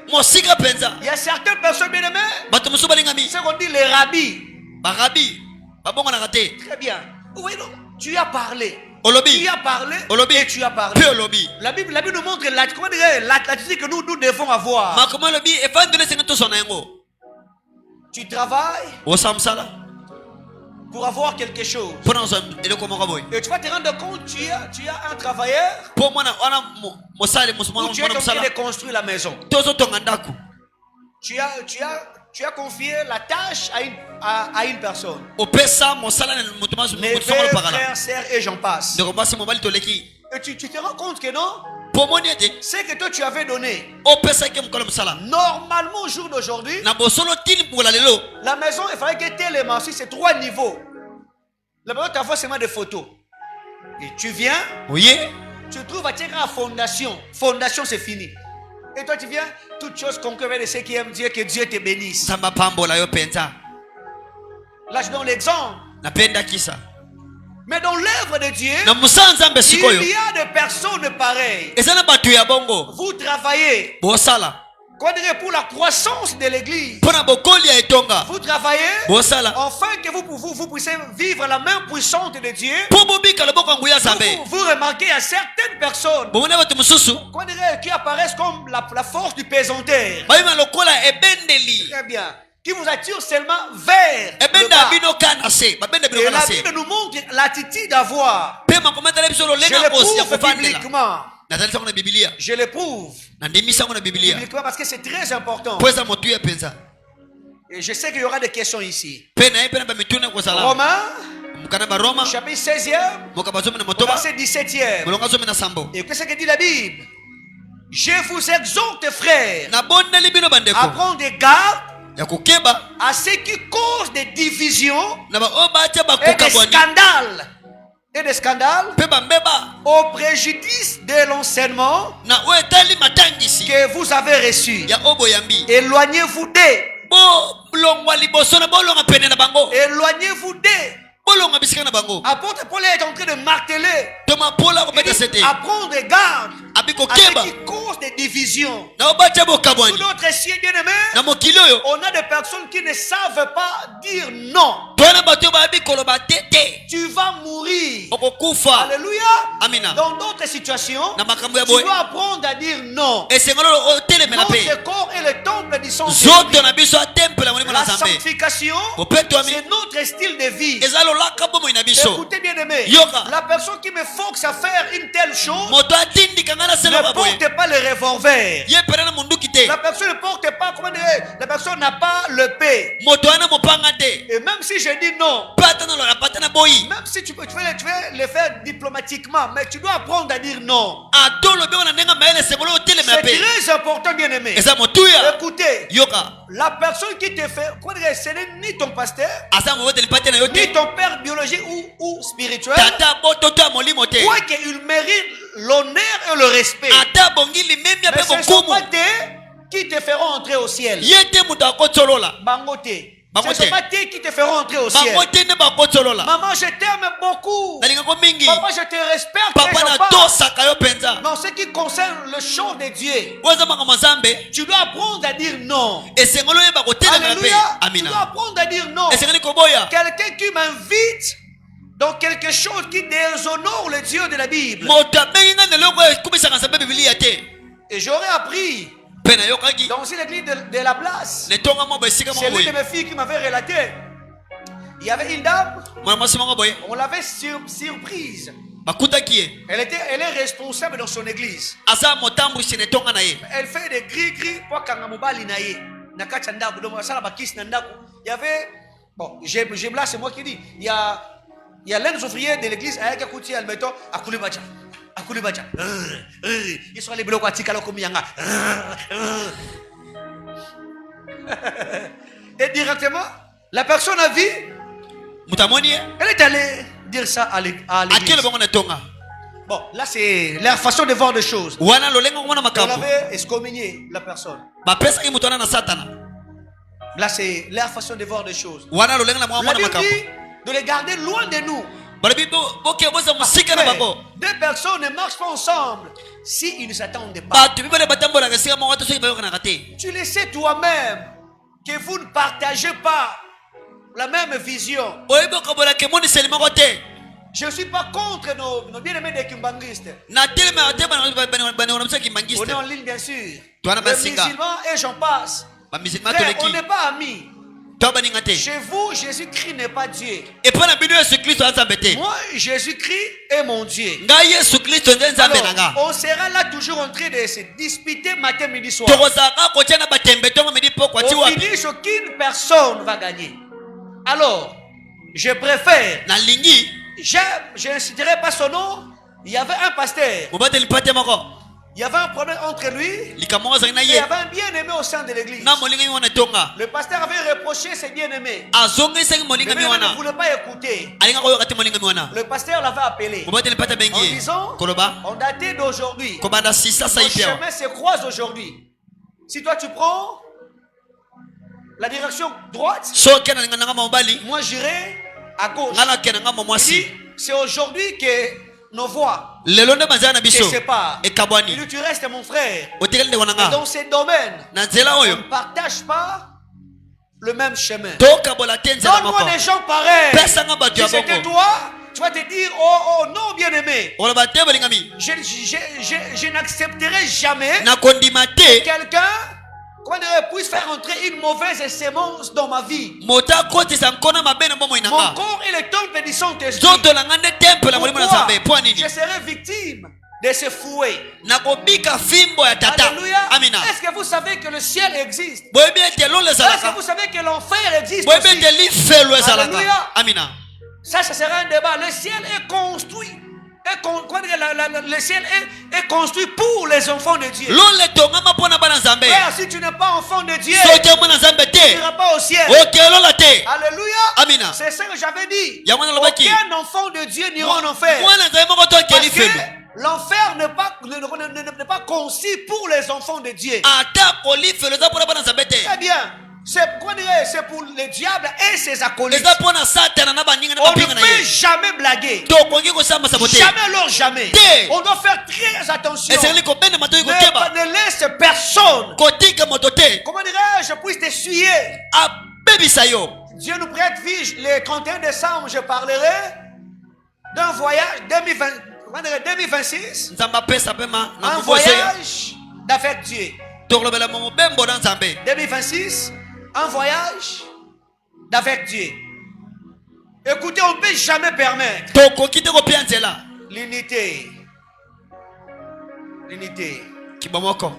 Il y a certaines personnes bien aimées, c'est qu'on dit les rabbis. Très bien. Oui, non. Tu as parlé. Tu as parlé et tu as parlé. La Bible nous montre l'attitude que nous devons avoir. Tu travailles pour avoir quelque chose. Et tu vas te rendre compte, tu as un travailleur où tu es en train de construire la maison. Tu as confié la tâche à une personne. Mes frères, sœurs et j'en passe. Et tu te rends compte que non, c'est que toi tu avais donné. Normalement au jour d'aujourd'hui, la maison, il fallait que tellement si c'est 3 niveaux. La maison tu as seulement des photos. Et tu viens, tu trouves à tirer la fondation. Fondation c'est fini. Et toi tu viens, toutes choses concurrentes de ceux qui aiment Dieu, que Dieu te bénisse. Là je donne l'exemple. Mais dans l'œuvre de Dieu, il y a des personnes pareilles. Vous travaillez. pour la croissance de l'église. Vous travaillez afin que vous puissiez vivre la main puissante de Dieu. Vous remarquez à certaines personnes qui apparaissent comme la force du pesanteur. Très bien. Qui vous attire seulement vers le bas. Et la Bible nous montre l'attitude d'avoir. Je le prouve bibliquement. Je le prouve bibliquement parce que c'est très important. Et je sais qu'il y aura des questions ici. Romains, chapitre 16e, verset 17e. Et qu'est-ce que dit la Bible? Je vous exhorte, frères, à prendre garde à ce qui cause des divisions et des scandales au préjudice de l'enseignement que vous avez reçu. Éloignez-vous d'eux. Éloignez-vous d'eux. Apôtre Paul est en train de marteler. À prendre garde à ce qui cause des divisions. Sous notre ciel bien-aimé, on a des personnes qui ne savent pas dire non. Tu vas mourir. Alléluia. Dans d'autres situations, tu dois apprendre à dire non. Notre corps est le temple du Saint-Esprit. La sanctification, c'est notre style de vie. Écoutez bien aimé, la personne qui me force à faire une telle chose ne porte pas le revolver. La personne ne porte pas, comment dire, la personne n'a pas le paix. Et même si je dis non, même si tu veux le faire diplomatiquement, mais tu dois apprendre à dire non. C'est très important bien aimé. Écoutez, la personne qui te fait, ce n'est ni ton pasteur, ni ton père biologique ou spirituel, quoi qu'il mérite l'honneur et le respect. Mais ce ne sont pas eux qui te feront entrer au ciel. Bangote. Ce ne sont pas eux qui te feront entrer au ciel. Maman, je t'aime beaucoup. Papa, je te respecte. Mais en ce qui concerne le chant de Dieu, tu dois apprendre à dire non. Alléluia. Tu dois apprendre à dire non. Quelqu'un qui m'invite dans quelque chose qui déshonore le Dieu de la Bible, et j'aurais appris dans une église de la place, c'est l'une de mes filles qui m'avait relaté. Il y avait une dame, on l'avait surprise. Elle est responsable dans son église. Elle fait des gris-gris pour Kangamobali naye. Il y avait, bon, j'ai là, c'est moi qui dis, il y a l'un des ouvriers de l'église avec un coutil, elle mettons à Koulibacha. Ils sont les blocs à Tikalo comme Yanga. Et directement, la personne a vu. Elle est allée dire ça à l'église. Bon, là c'est la façon de voir des choses. On avait excommunié la personne. Là c'est leur façon de voir des choses. La Bible dit de les garder loin de nous. Deux personnes ne marchent pas ensemble si ils ne s'attendent pas. Tu le sais toi-même que vous ne partagez pas la même vision. Je ne suis pas contre nos bien-aimés des Kimbangistes. On est en ligne bien sûr. Les musulmans et j'en passe. Frère, on n'est pas amis. Chez vous, Jésus-Christ n'est pas Dieu. Moi, Jésus-Christ est mon Dieu. Alors, on sera là toujours en train de se disputer matin, midi, soir. Au finish, aucune personne va gagner. Alors, je préfère. Je n'inciterai pas son nom. Il y avait un pasteur. Il y avait un problème entre lui et il y avait un bien-aimé au sein de l'église. Le pasteur avait reproché ses bien-aimés. Le bien-aimé ne voulait pas écouter. Le pasteur l'avait appelé en disant, on datait d'aujourd'hui. Nos chemins se croisent aujourd'hui. Si toi tu prends la direction droite, moi j'irai à gauche. C'est aujourd'hui que nos voix lelonde bazana se biso séparent. e kabwani Il dit, tu restes mon frère. otekele Et wananga dans ces domaines, na nzela on oyo ne partage pas le même chemin. tokabola te nzela Donne-moi moko des gens pareils. pesanga bato Si ya c'était boko toi, tu vas te dire, oh non, bien-aimé, oloba te bolingami je n'accepterai jamais nakondima te quelqu'un puisse faire entrer une mauvaise sémence dans ma vie. moto akotisa nkona mabe na bomoi Mon nanga corps est le temple du Saint-Esprit. nzoto nanga nde temple ya molimo na Pourquoi nzambe mpo nini je serai victime de ce fouet? nakobika fimbo ya tata Alléluia. amina Est-ce que vous savez que le ciel existe? boyebi ete lolo Est-ce que ezalaka vous savez que l'enfer existe boyebi aussi? ete lifelo ezalaka Alléluia. amina Ça sera un débat. Le ciel est construit. Le ciel est construit pour les enfants de Dieu. lolo etongama mpo na bana nzambe Frère, si tu n'es pas enfant de Dieu, soki omwana nzambe tu te n'iras pas au ciel. okelola te Alléluia. amina C'est ça que j'avais dit. yango nalobaki Aucun enfant de Dieu n'ira en enfer. mwana nzambe moko to Parce okeli que felo l'enfer n'est pas conçu pour les enfants de Dieu. ata kolifelo eza mpona bana nzambe te Très bien. C'est pour le diable et ses acolytes. eza mpona satana na baninga na On ne bapinga na peut ye jamais blaguer. tokongi kosambasa bo te Jamais alors jamais. Te. On doit faire très attention. esengeli kobenda matoi koteba Ne laisse personne, kotika moto te comment dirais-je, puisse t'essuyer. abebisa yo Dieu nous prête vie. Le 31 décembre, je parlerai d'un voyage 2026. nzambe apesa pema na Un mbozo ya voyage d'avec Dieu. tokolobela mo mobembo na nzambe 2026, un voyage d'avec Dieu. Écoutez, on ne peut jamais permettre tokoki te kopia nzela l'unité. L'unité. kibomoko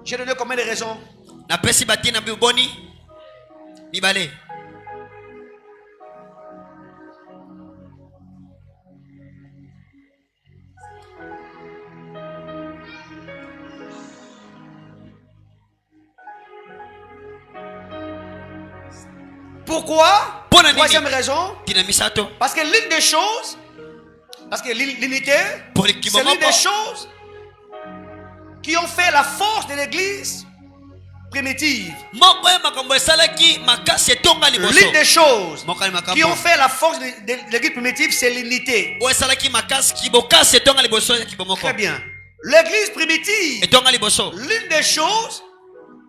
J'ai donné combien de raisons? napesi batina biboni mibale Pourquoi? Bonne Troisième année. raison. tina misato Parce que l'une des choses, parce que l'unité, Pour les c'est kibomoko. l'une des choses qui ont fait la force de l'église primitive. moko ya makambo esalaki makasi etonga L'une liboso des choses moko ya qui ont makambo fait la force de l'église primitive, c'est l'unité. oyo esalaki makasi kibokasi etonga liboso ya kibomoko Très bien. L'église primitive, etonga liboso l'une des choses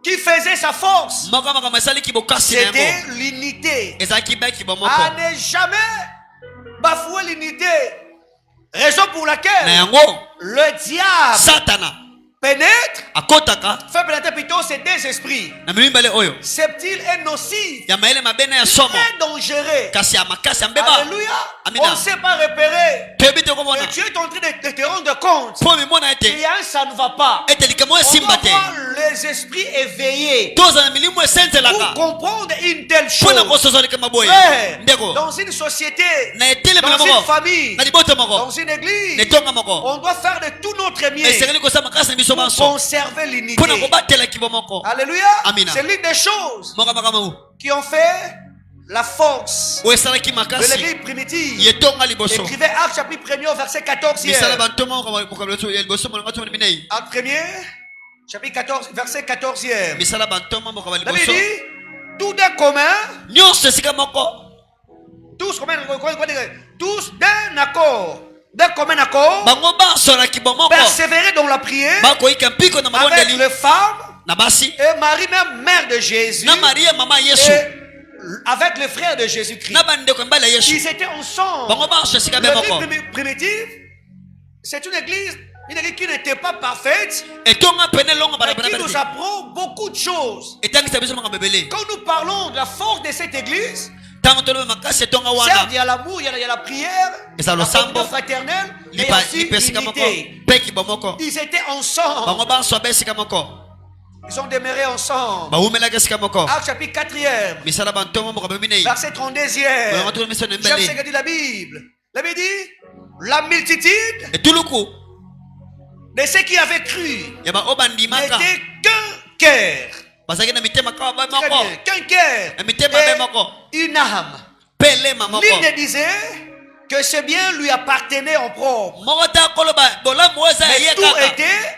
qui faisait sa force, moko ya makambo esali kibokasi na c'était yango l'unité. ezalaki be kibomoko À ne jamais bafouer l'unité. Raison pour na laquelle yango le diable satana pénètre, akotaka fait pénétrer plutôt ces deux esprits. na mibale oyo Subtil et nocif. ya mayele mabe na ya somo Très dangereux. kasi ya makasi ya mbeba Alléluia. Amina. On ne sait pas repérer. toyebi te komona Et Dieu est en train de te rendre compte. mpo mimona Il y ete a un, ça ne va pas. ete likambo oyo On doit esimba te voir les esprits éveillés toza na milimu pour esenzelaka comprendre une telle mpo na chose. kosoza likama boye Frère, ndeko dans une société, na etelemela dans une moko famille, na liboto dans moko une église, na etonga moko on doit faire de tout notre mieux esengeli kosala makasi na biso pour banso conserver mpo na l'unité. kobatela kibo moko Alléluia. Amina. C'est l'une des choses moko makamau qui ont fait la force oyo esalaki de makasi l'église primitive. yetonga liboso Écrivez Actes chapitre 1er au verset 14. misala bantoma ya liboso molonga toma minei Actes 1er, chapitre 14, verset 14e. misala bantoma moko ya La Bible liboso dit, tout d'un commun, nyonso esika moko tous, tous d'un accord, d'un commun accord, bango banso na kibo moko persévérer dans la prière bakoyika mpiko na avec mabondeli les femmes na basi et Marie, même mère de Jésus, na maria mama ya yesu et avec les frères de Jésus-Christ. na bandeko mibali ya yesu Ils étaient ensemble. bango banso esika be moko L'église primitive, c'est une église qui n'était pas parfaite, etonga pene longo mais qui barabara nous apprend beaucoup de choses. etangisa biso makambo ebele Quand nous parlons de la force de cette église, ntango tolobe makasi etonga certes, wana il y a l'amour, il y a la prière, Et ça, le la sambo. communion fraternelle, mais il y a aussi lipa esika moko l'unité. mpe kibo moko Ils étaient ensemble. bango banso abe esika moko Ils ont demeuré ensemble. bawumelaka esika moko Acte chapitre 4e, misala bantoma moko minei verset 32e. balonga tuna miso na J'aime ce mbele que dit la Bible. La Bible dit, la multitude etuluku de ceux qui avaient cru ya bao bandimaka n'était qu'un cœur. bazalaki na mitema kaka babe Très moko bien. Qu'un cœur. na mitema babe Et moko une âme. mpe lema moko L'une disait que ce bien lui appartenait en propre. moko ta koloba bolamu oyo eza ya Mais ye tout kaka était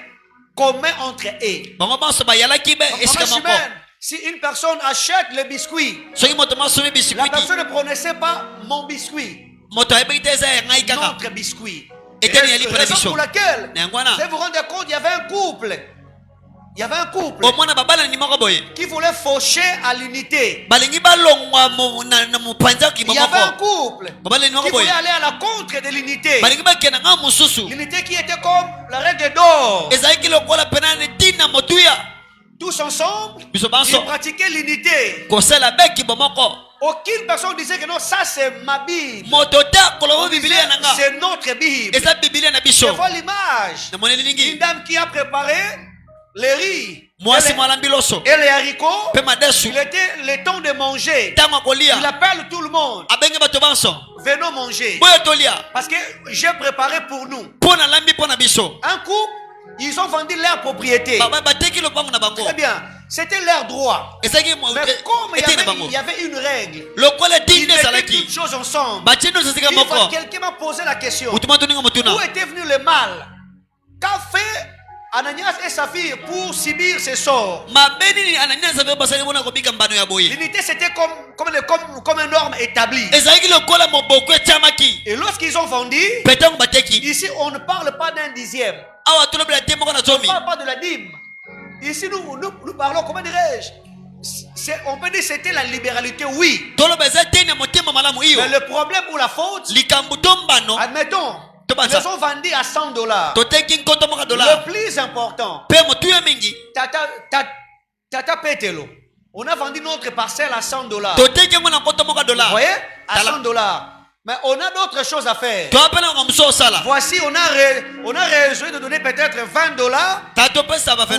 commun entre eux. bango banso bayalaki be esika Maman moko Chimène, si une personne achète le biscuit, soki moto masomi la bisikwiti personne ne prononçait pas mon biscuit, moto ayebaki te eza ya ngai kaka notre biscuit. Raison pour laquelle, vous vous rendez compte, il y avait un couple. Il y avait un couple qui voulait faucher à l'unité. Il y avait un couple qui voulait aller à la contre de l'unité. L'unité qui était comme la règle d'or. Tous ensemble, ils pratiquaient l'unité. Aucune personne disait que non, ça c'est ma Bible. C'est notre Bible. Je vois l'image. Une dame qui a préparé les riz et les haricots. Il était le temps de manger. Il appelle tout le monde. Venons manger. Parce que j'ai préparé pour nous. Un couple, ils ont vendu leur propriété. Très bien. C'était leur droit. Mais comme il y avait une règle, ils mettaient toutes choses ensemble. Quelqu'un m'a posé la question. Où était venu le mal? Qu'a fait Ananias et Saphir pour subir ce sort? L'unité c'était comme une norme établie. Et lorsqu'ils ont vendu, ici on ne parle pas d'un dixième. On ne parle pas de la dîme. Ici nous parlons, comment dirais-je? On peut dire que c'était la libéralité, oui. Mais le problème ou la faute, admettons, ils ont vendu à $100. Le plus important, Tata Petelo, on a vendu notre parcelle à $100. Vous voyez? À $100. Mais on a d'autres choses à faire. Voici, on a résolu de donner peut-être $20 pour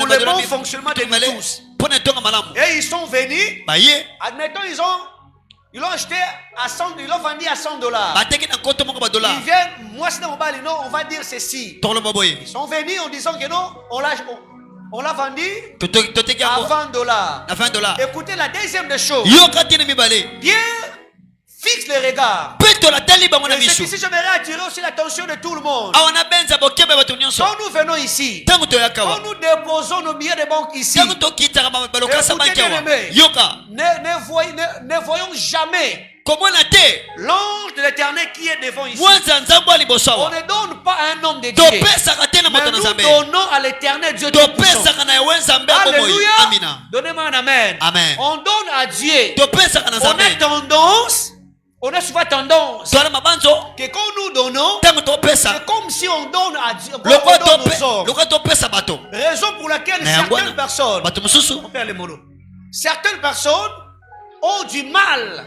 le bon fonctionnement de nous tous. Et ils sont venus. Admettons, ils l'ont acheté à 100, ils l'ont vendu à $100. Ils viennent, moi c'est mon bal, non, on va dire ceci. Ils sont venus en disant que non, on l'a vendu à $20. Écoutez la deuxième des choses. Bien. Fixe les regards. Et c'est ici, j'aimerais attirer aussi l'attention de tout le monde. Quand nous venons ici, quand nous déposons nos billets de banque ici, ne voyons jamais l'ange de l'Éternel qui est devant ici. On ne donne pas à un homme de Dieu, mais nous donnons à l'Éternel Dieu Tout-Puissant. Alléluia. Donnez-moi un amen. On donne à Dieu. On a souvent tendance que quand nous donnons, c'est comme si on donne à Dieu. On donne aux hommes. Raison pour laquelle certaines personnes ont du mal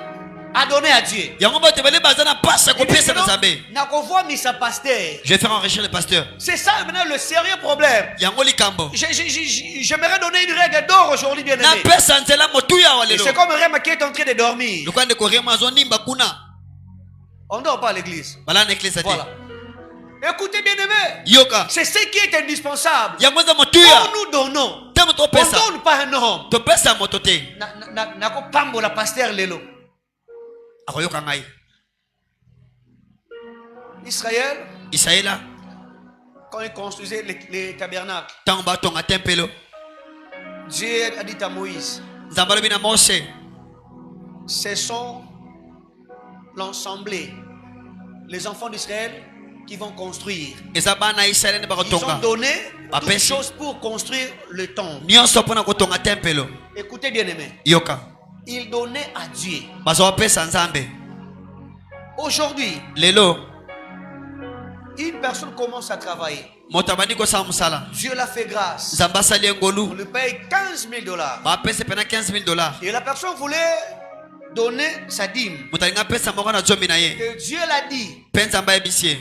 à donner à Dieu. Je vais faire enrichir le pasteur. C'est ça maintenant le sérieux problème. J'aimerais donner une règle d'or aujourd'hui, bien aimé. C'est comme Réma qui est en train de dormir. On ne dort pas à l'église. Voilà. Écoutez, bien aimé. C'est ce qui est indispensable. Quand nous donnons, on ne donne pas un homme. Nako pambo la pasteur lelo. Israël, quand il construisait les tabernacles, Dieu a dit à Moïse, ce sont l'ensemble, les enfants d'Israël qui vont construire. Ils ont donné toutes choses pour construire le temple. Écoutez bien aimé. Ils donnaient à Dieu. Aujourd'hui, une personne commence à travailler. Dieu l'a fait grâce. On lui paye $15,000. Et la personne voulait donner sa dîme. Et Dieu l'a dit.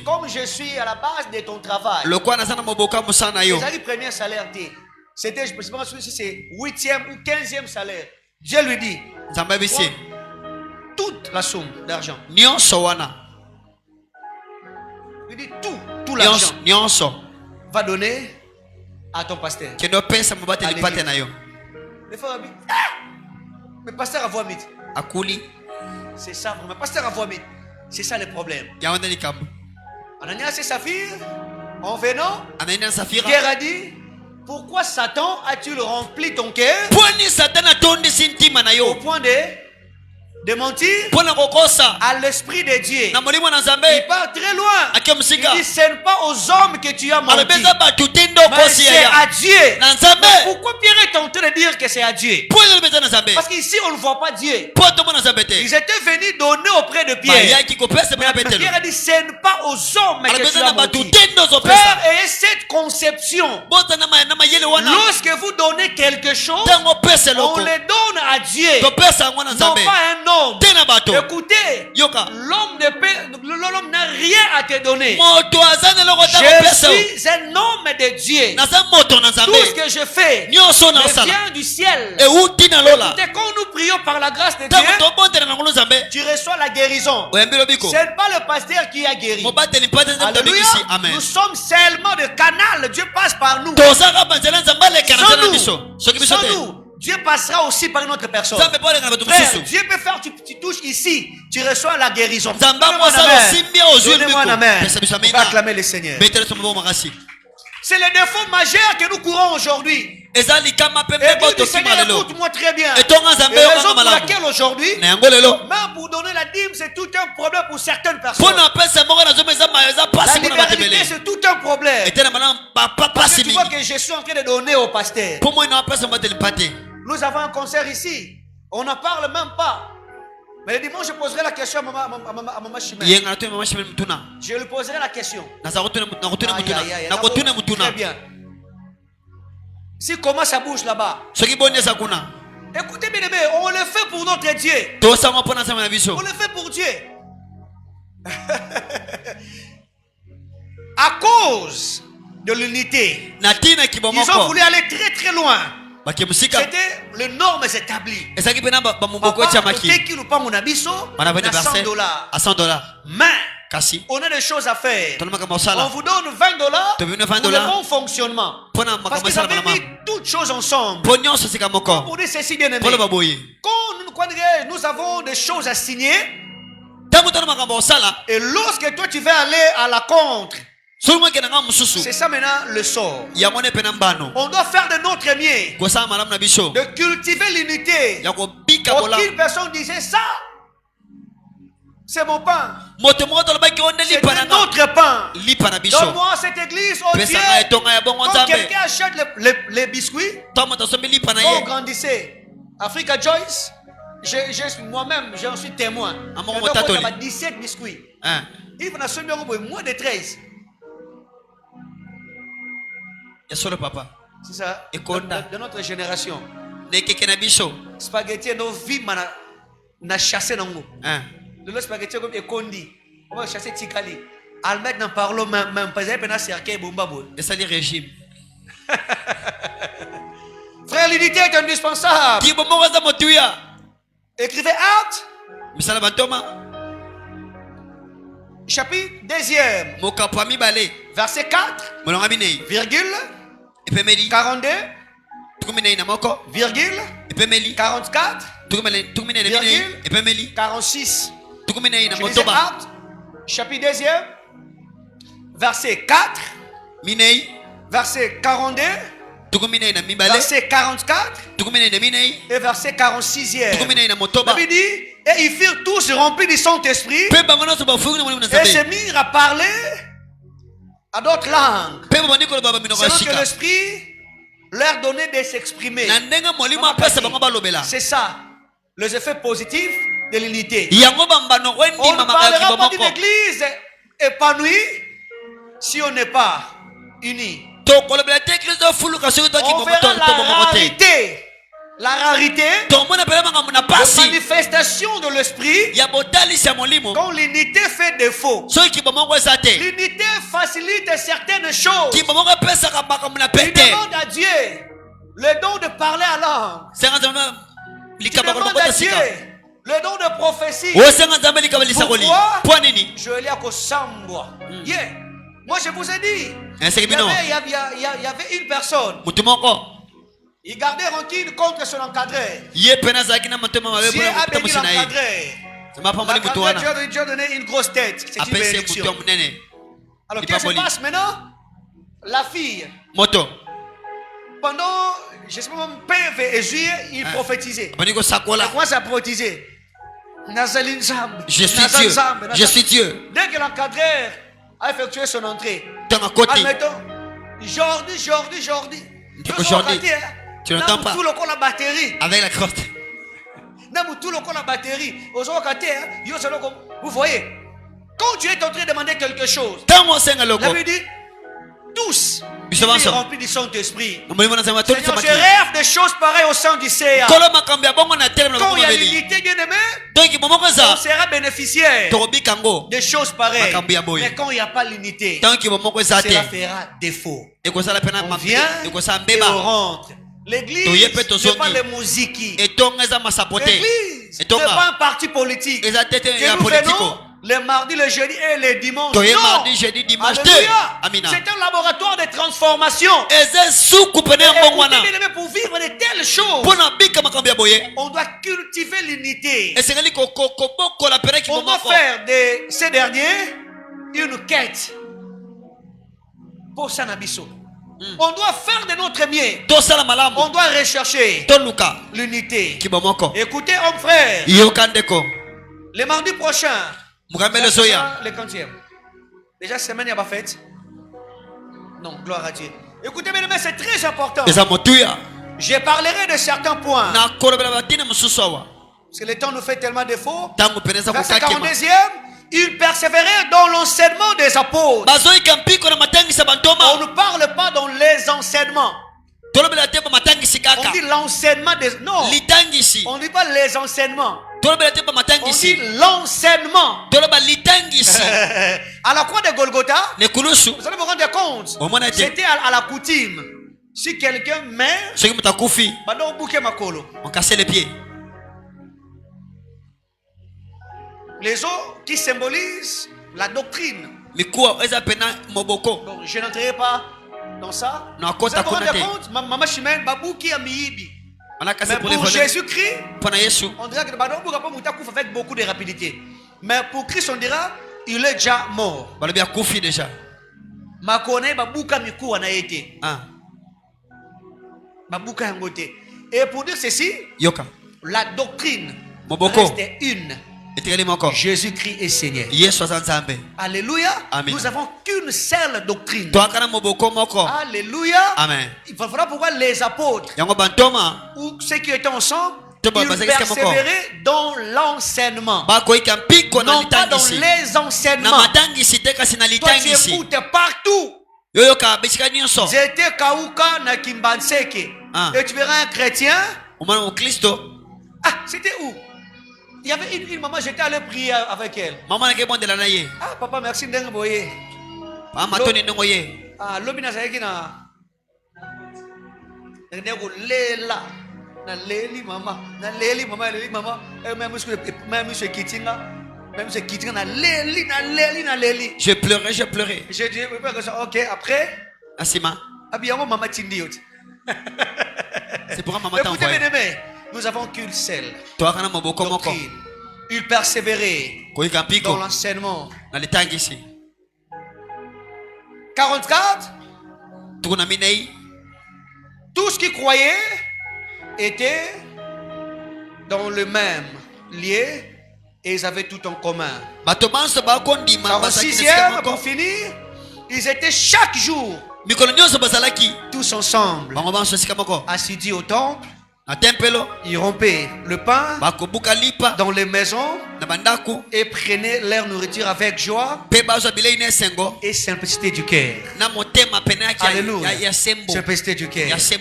Comme je suis à la base de ton travail, le premier salaire, c'était, je ne sais pas si c'est 8e ou 15e salaire. Dieu lui dit toute la somme d'argent. Il dit tout l'argent va donner à ton pasteur. Les frères disent, mais pasteur a voix vite. C'est ça vraiment. Pasteur a voix vite. C'est ça le problème. Ananias et Saphir, en venant, Pierre a dit, pourquoi Satan a-t-il rempli ton cœur au point de de mentir à l'esprit de Dieu. Il part très loin. Il dit, ce n'est pas aux hommes que tu as menti, mais c'est à Dieu. Mais pourquoi Pierre est tenté de dire que c'est à Dieu? Parce qu'ici on ne voit pas Dieu. Ils étaient venus donner auprès de Pierre. Mais Pierre a dit, ce n'est pas aux hommes que tu as menti. Père, et cette conception, lorsque vous donnez quelque chose, on le donne à Dieu, non pas un homme. Écoutez, l'homme n'a rien à te donner. Je suis un homme de Dieu. Tout ce que je fais vient du ciel. Écoutez, quand nous prions par la grâce de Dieu, tu reçois la guérison. Ce n'est pas le pasteur qui a guéri. Alléluia. Nous sommes seulement le canal. Dieu passe par nous. Sans nous, Dieu passera aussi par une autre personne. Frère, Dieu peut faire, tu touches ici, tu reçois la guérison. Donnez-moi un amen. On va acclamer le Seigneur. C'est le défaut majeur que nous courons aujourd'hui. Et Dieu, Seigneur, écoute-moi très bien. Et raison pour laquelle aujourd'hui, même pour donner la dîme, c'est tout un problème pour certaines personnes. La libéralité, c'est tout un problème. Parce que tu vois que je suis en train de donner au pasteur. Nous avons un concert ici. On n'en parle même pas. Mais le dimanche, je poserai la question à Maman Chimène. Je lui poserai la question. Très bien. Si comment ça bouge là-bas. Écoutez bien, on le fait pour notre Dieu. On le fait pour Dieu. À cause de l'unité, ils ont voulu aller très très loin. C'était les normes établies. $100. Mais on a des choses à faire. On vous donne $20 pour le bon fonctionnement. Parce qu'ils avaient mis toutes choses ensemble. Pour dire ceci, bien aimé. Quand nous avons des choses à signer, et lorsque toi tu vas aller à la contre, c'est ça maintenant le sort. On doit faire de notre mieux, de cultiver l'unité. Aucune personne disait ça, c'est mon pain, c'est notre pain. Donne-moi cette église, oh Dieu. Quand quelqu'un achète les biscuits, quand on grandissait, Africa Joyce, moi-même j'en suis témoin. Il y a 17 biscuits. Il y a moins de 13. Papa. C'est ça. De notre génération. Spaghetti, nos vies, na chassé nango. Le spaghetti comme ekondi. On va chasser tikali. Almet n'en parlons même pas. Ils peuvent cerquer bombabo. Et ça les régime. Frère, l'unité est indispensable. Écrivez Actes. Chapitre 2, verset 4, virgule 42, virgule 44, virgule 46. Je disais Actes, chapitre 2, verset 4, verset 42, verset 44 et verset 46. La Bible dit, et ils furent tous remplis du Saint-Esprit et se mirent à parler à d'autres langues, selon que l'Esprit leur donnait de s'exprimer. C'est ça, les effets positifs de l'unité. On ne parlera pas d'une église épanouie si on n'est pas unis. On verra la rarité de manifestation de l'esprit quand l'unité fait défaut. L'unité facilite certaines choses. Il demande à Dieu le don de parler à langue. Il demande à Dieu le don de prophétie. Pourquoi? Je vais aller à Kosambwa. Moi je vous ai dit, il y avait une personne. Il gardait rancune contre son encadreur. Dieu a béni l'encadreur. Dieu a donné une grosse tête. C'est une bénédiction. Alors qu'est-ce qui se passe maintenant? La fille, pendant, je sais pas, PV et juillet, il prophétisait. Il commence à prophétiser. Je suis Dieu. Je suis Dieu. Dès que l'encadreur a effectué son entrée, admettons, Jordi. Aujourd'hui, tu n'entends pas. Tout le la batterie. Avec la crotte. Tout le la batterie. Vous voyez, quand tu es en train de demander quelque chose, la Bible dit, tous remplis du Saint-Esprit. Seigneur, je rêve des choses pareilles au sein du CA. Quand il y a l'unité, bien aimé, on sera bénéficiaire des choses pareilles. Mais quand il n'y a pas l'unité, cela fera défaut. On vient et on rentre. L'église n'est pas les musiques. L'église n'est pas un parti politique que nous venons le mardi, le jeudi et le dimanche. Non. Alléluia. C'est un laboratoire de transformation. Et pour vivre de telles choses, on doit cultiver l'unité. On doit faire de ces derniers une quête pour Sanabiso. On doit faire de notre mieux. On doit rechercher l'unité. Écoutez, homme frère, le mardi prochain, le 40e. Déjà, semaine, il n'y a pas fête. Non, gloire à Dieu. Écoutez, mes amis, c'est très important. Je parlerai de certains points. Parce que le temps nous fait tellement défaut. Verset 42e. Il persévérait dans l'enseignement des apôtres. On ne parle pas dans les enseignements. On dit l'enseignement des... Non. On ne dit pas les enseignements. On dit l'enseignement. À la croix de Golgotha, vous allez vous rendre compte, c'était à la coutume. Si quelqu'un meurt, on cassait les pieds. Les os qui symbolisent la doctrine. Bon, je n'entrerai pas dans ça. Vous allez vous rendre compte, maman Chimène, babou qui a miibi. Mais pour Jésus-Christ, on dira que avec beaucoup de rapidité. Mais pour Christ, on dira il est déjà mort. Déjà. Et pour dire ceci, la doctrine reste une. Jésus-Christ est Seigneur. Alléluia. Amen. Nous n'avons qu'une seule doctrine. Alléluia. Amen. Il faudra pourquoi les apôtres ou ceux qui étaient ensemble, ils persévéraient dans l'enseignement. Non pas dans les enseignements. Toi tu écoutes partout. J'étais Kauka na Kimbanseke. Et tu verras un chrétien. Ah, c'était où? Il y avait une maman, j'étais allé prier avec elle. Ah, papa, merci de me ah, l'obina c'est na lela na leli mama même ce kitinga na leli. J'ai pleuré. J'ai dit OK, après Asima. Abiyango mama tindi. C'est pour maman t'envoyer. Nous avons qu'une seule doctrine. Il persévérait dans l'enseignement. 44. Tous qui croyaient étaient dans le même lieu et ils avaient tout en commun. 46e, pour finir, ils étaient chaque jour tous ensemble assidus au temple. Ils rompaient le pain dans les maisons et prenaient leur nourriture avec joie et simplicité du cœur. Alléluia. Simplicité du cœur. C'est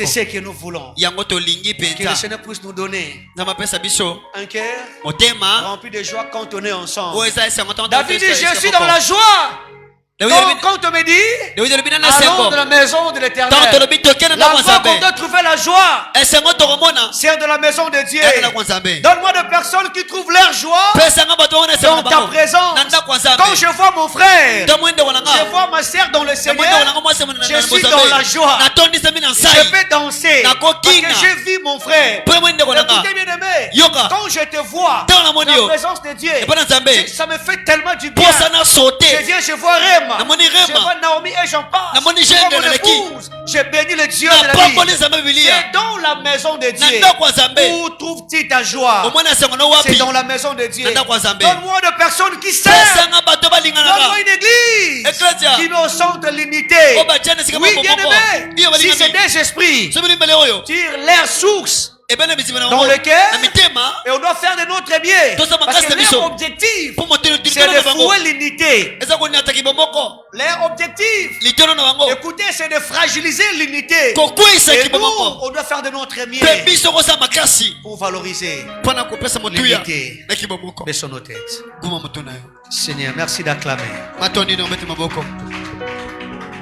ce que nous voulons. Que le Seigneur puisse nous donner un cœur rempli de joie quand on est ensemble. David dit, je suis dans la joie. Quand on me dit, allons de la maison de l'Éternel. La fois qu'on doit trouver la joie, c'est de la maison de Dieu. Donne-moi des personnes qui trouvent leur joie dans ta présence. Quand je vois mon frère, je vois ma sœur dans le Seigneur, je suis dans la joie. Je vais danser parce que j'ai vu mon frère. Écoutez bien aimé, quand je te vois dans la présence de Dieu, ça me fait tellement du bien. Je viens, je vois Rem. Je vois Naomi et j'en passe. Mon épouse, j'ai béni le Dieu de la vie. C'est dans la maison de Dieu. Où trouve-t-il ta joie? C'est dans la maison de Dieu. Donne-moi de personnes qui s'aiment. Donne-moi une église qui met au centre de l'unité. Oui, bien-aimé, si c'est des esprits, tire l'air source dans lequel et on doit faire de notre bien. Parce que leur objectif, c'est de fouer l'unité. Leur objectif, écoutez, c'est de fragiliser l'unité. Et nous, on doit faire de notre mieux pour valoriser l'unité. Baissons nos têtes. Seigneur, merci d'acclamer.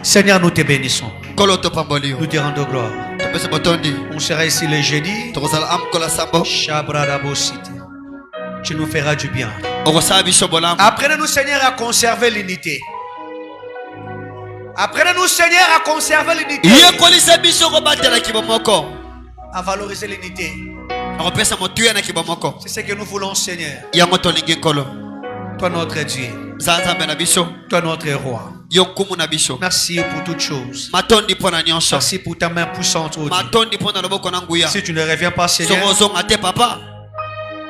Seigneur, nous te bénissons. Nous te rendons gloire. On sera ici le jeudi. Tu nous feras du bien. Apprenez-nous, Seigneur, à conserver l'unité. Apprenez-nous, Seigneur, à conserver l'unité. À valoriser l'unité. C'est ce que nous voulons, Seigneur. Toi, notre Dieu. Toi, notre roi. Merci pour toutes choses. Merci pour ta main puissante, oh Dieu. Si tu ne reviens pas, Seigneur,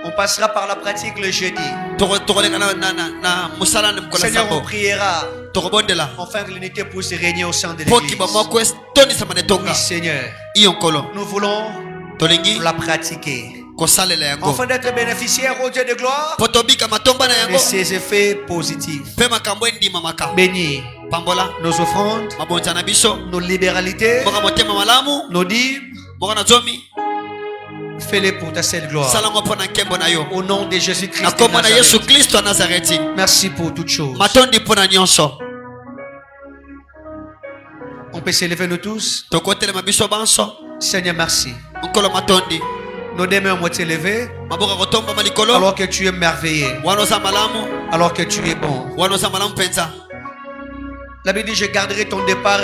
on passera par la pratique le jeudi. Seigneur, on priera enfin que l'unité puisse régner au sein de l'église. Oui, Seigneur, nous voulons la pratiquer. Afin d'être bénéficiaire au Dieu de gloire de ses effets positifs. Bénis nos offrandes, nos libéralités, nos dîmes. Fais-les pour ta seule gloire. Au nom de Jésus-Christ de Nazareth. Merci pour toutes choses. On peut s'élever nous tous. Seigneur, merci. Nos deux mains ont été levées alors que tu es merveilleux, alors que tu es bon. La Bible dit, je garderai ton départ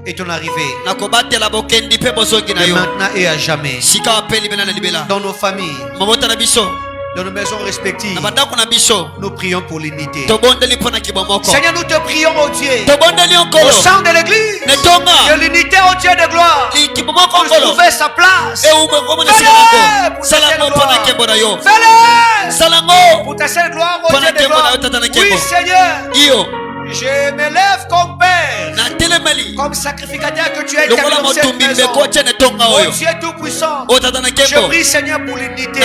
et ton arrivée, de maintenant et à jamais, dans nos familles, dans nos maisons respectives. Nous prions pour l'unité. Seigneur, nous te prions, oh Dieu, au sein de l'église, que l'unité, oh Dieu de gloire, puisse trouver sa place. Fais-le pour ta seule gloire, oh Dieu de gloire. Oui, Seigneur, je m'élève comme Père, comme sacrificateur que tu es éternel dans cette maison. Oh Dieu Tout-Puissant, je prie, Seigneur, pour l'unité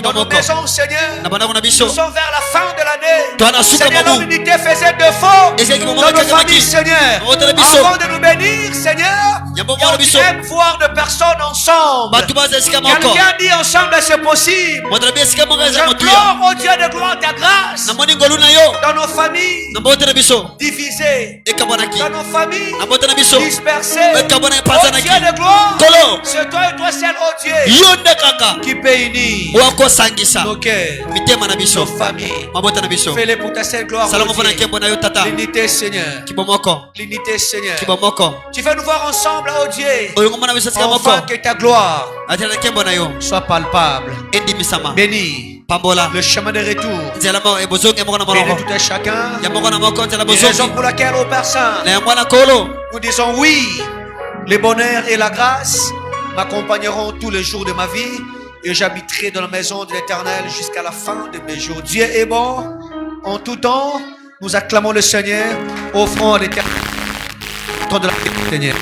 dans nos maisons, Seigneur. Nous sommes vers la fin de l'année. Seigneur, l'unité faisait défaut dans nos familles, Seigneur. Avant de nous bénir, Seigneur, on aime voir de personnes ensemble. Quelqu'un dit ensemble, c'est possible. J'implore, oh Dieu de gloire, ta grâce dans nos familles divisées, dans nos familles dispersées. Oh Dieu de gloire, c'est toi et toi seul, oh Dieu, qui peut unir nos cœurs, nos familles. Fais-les pour ta seule gloire, oh Dieu. L'unité, Seigneur. L'unité, Seigneur. Tu veux nous voir ensemble, oh Dieu, afin que ta gloire soit palpable. Bénis le chemin de retour. Bénis tout un chacun. Et raison pour laquelle, ô Père Saint, nous disons oui, le bonheur et la grâce m'accompagneront tous les jours de ma vie et j'habiterai dans la maison de l'Éternel jusqu'à la fin de mes jours. Dieu est bon en tout temps. Nous acclamons le Seigneur, offrons à l'Éternel de la Seigneur.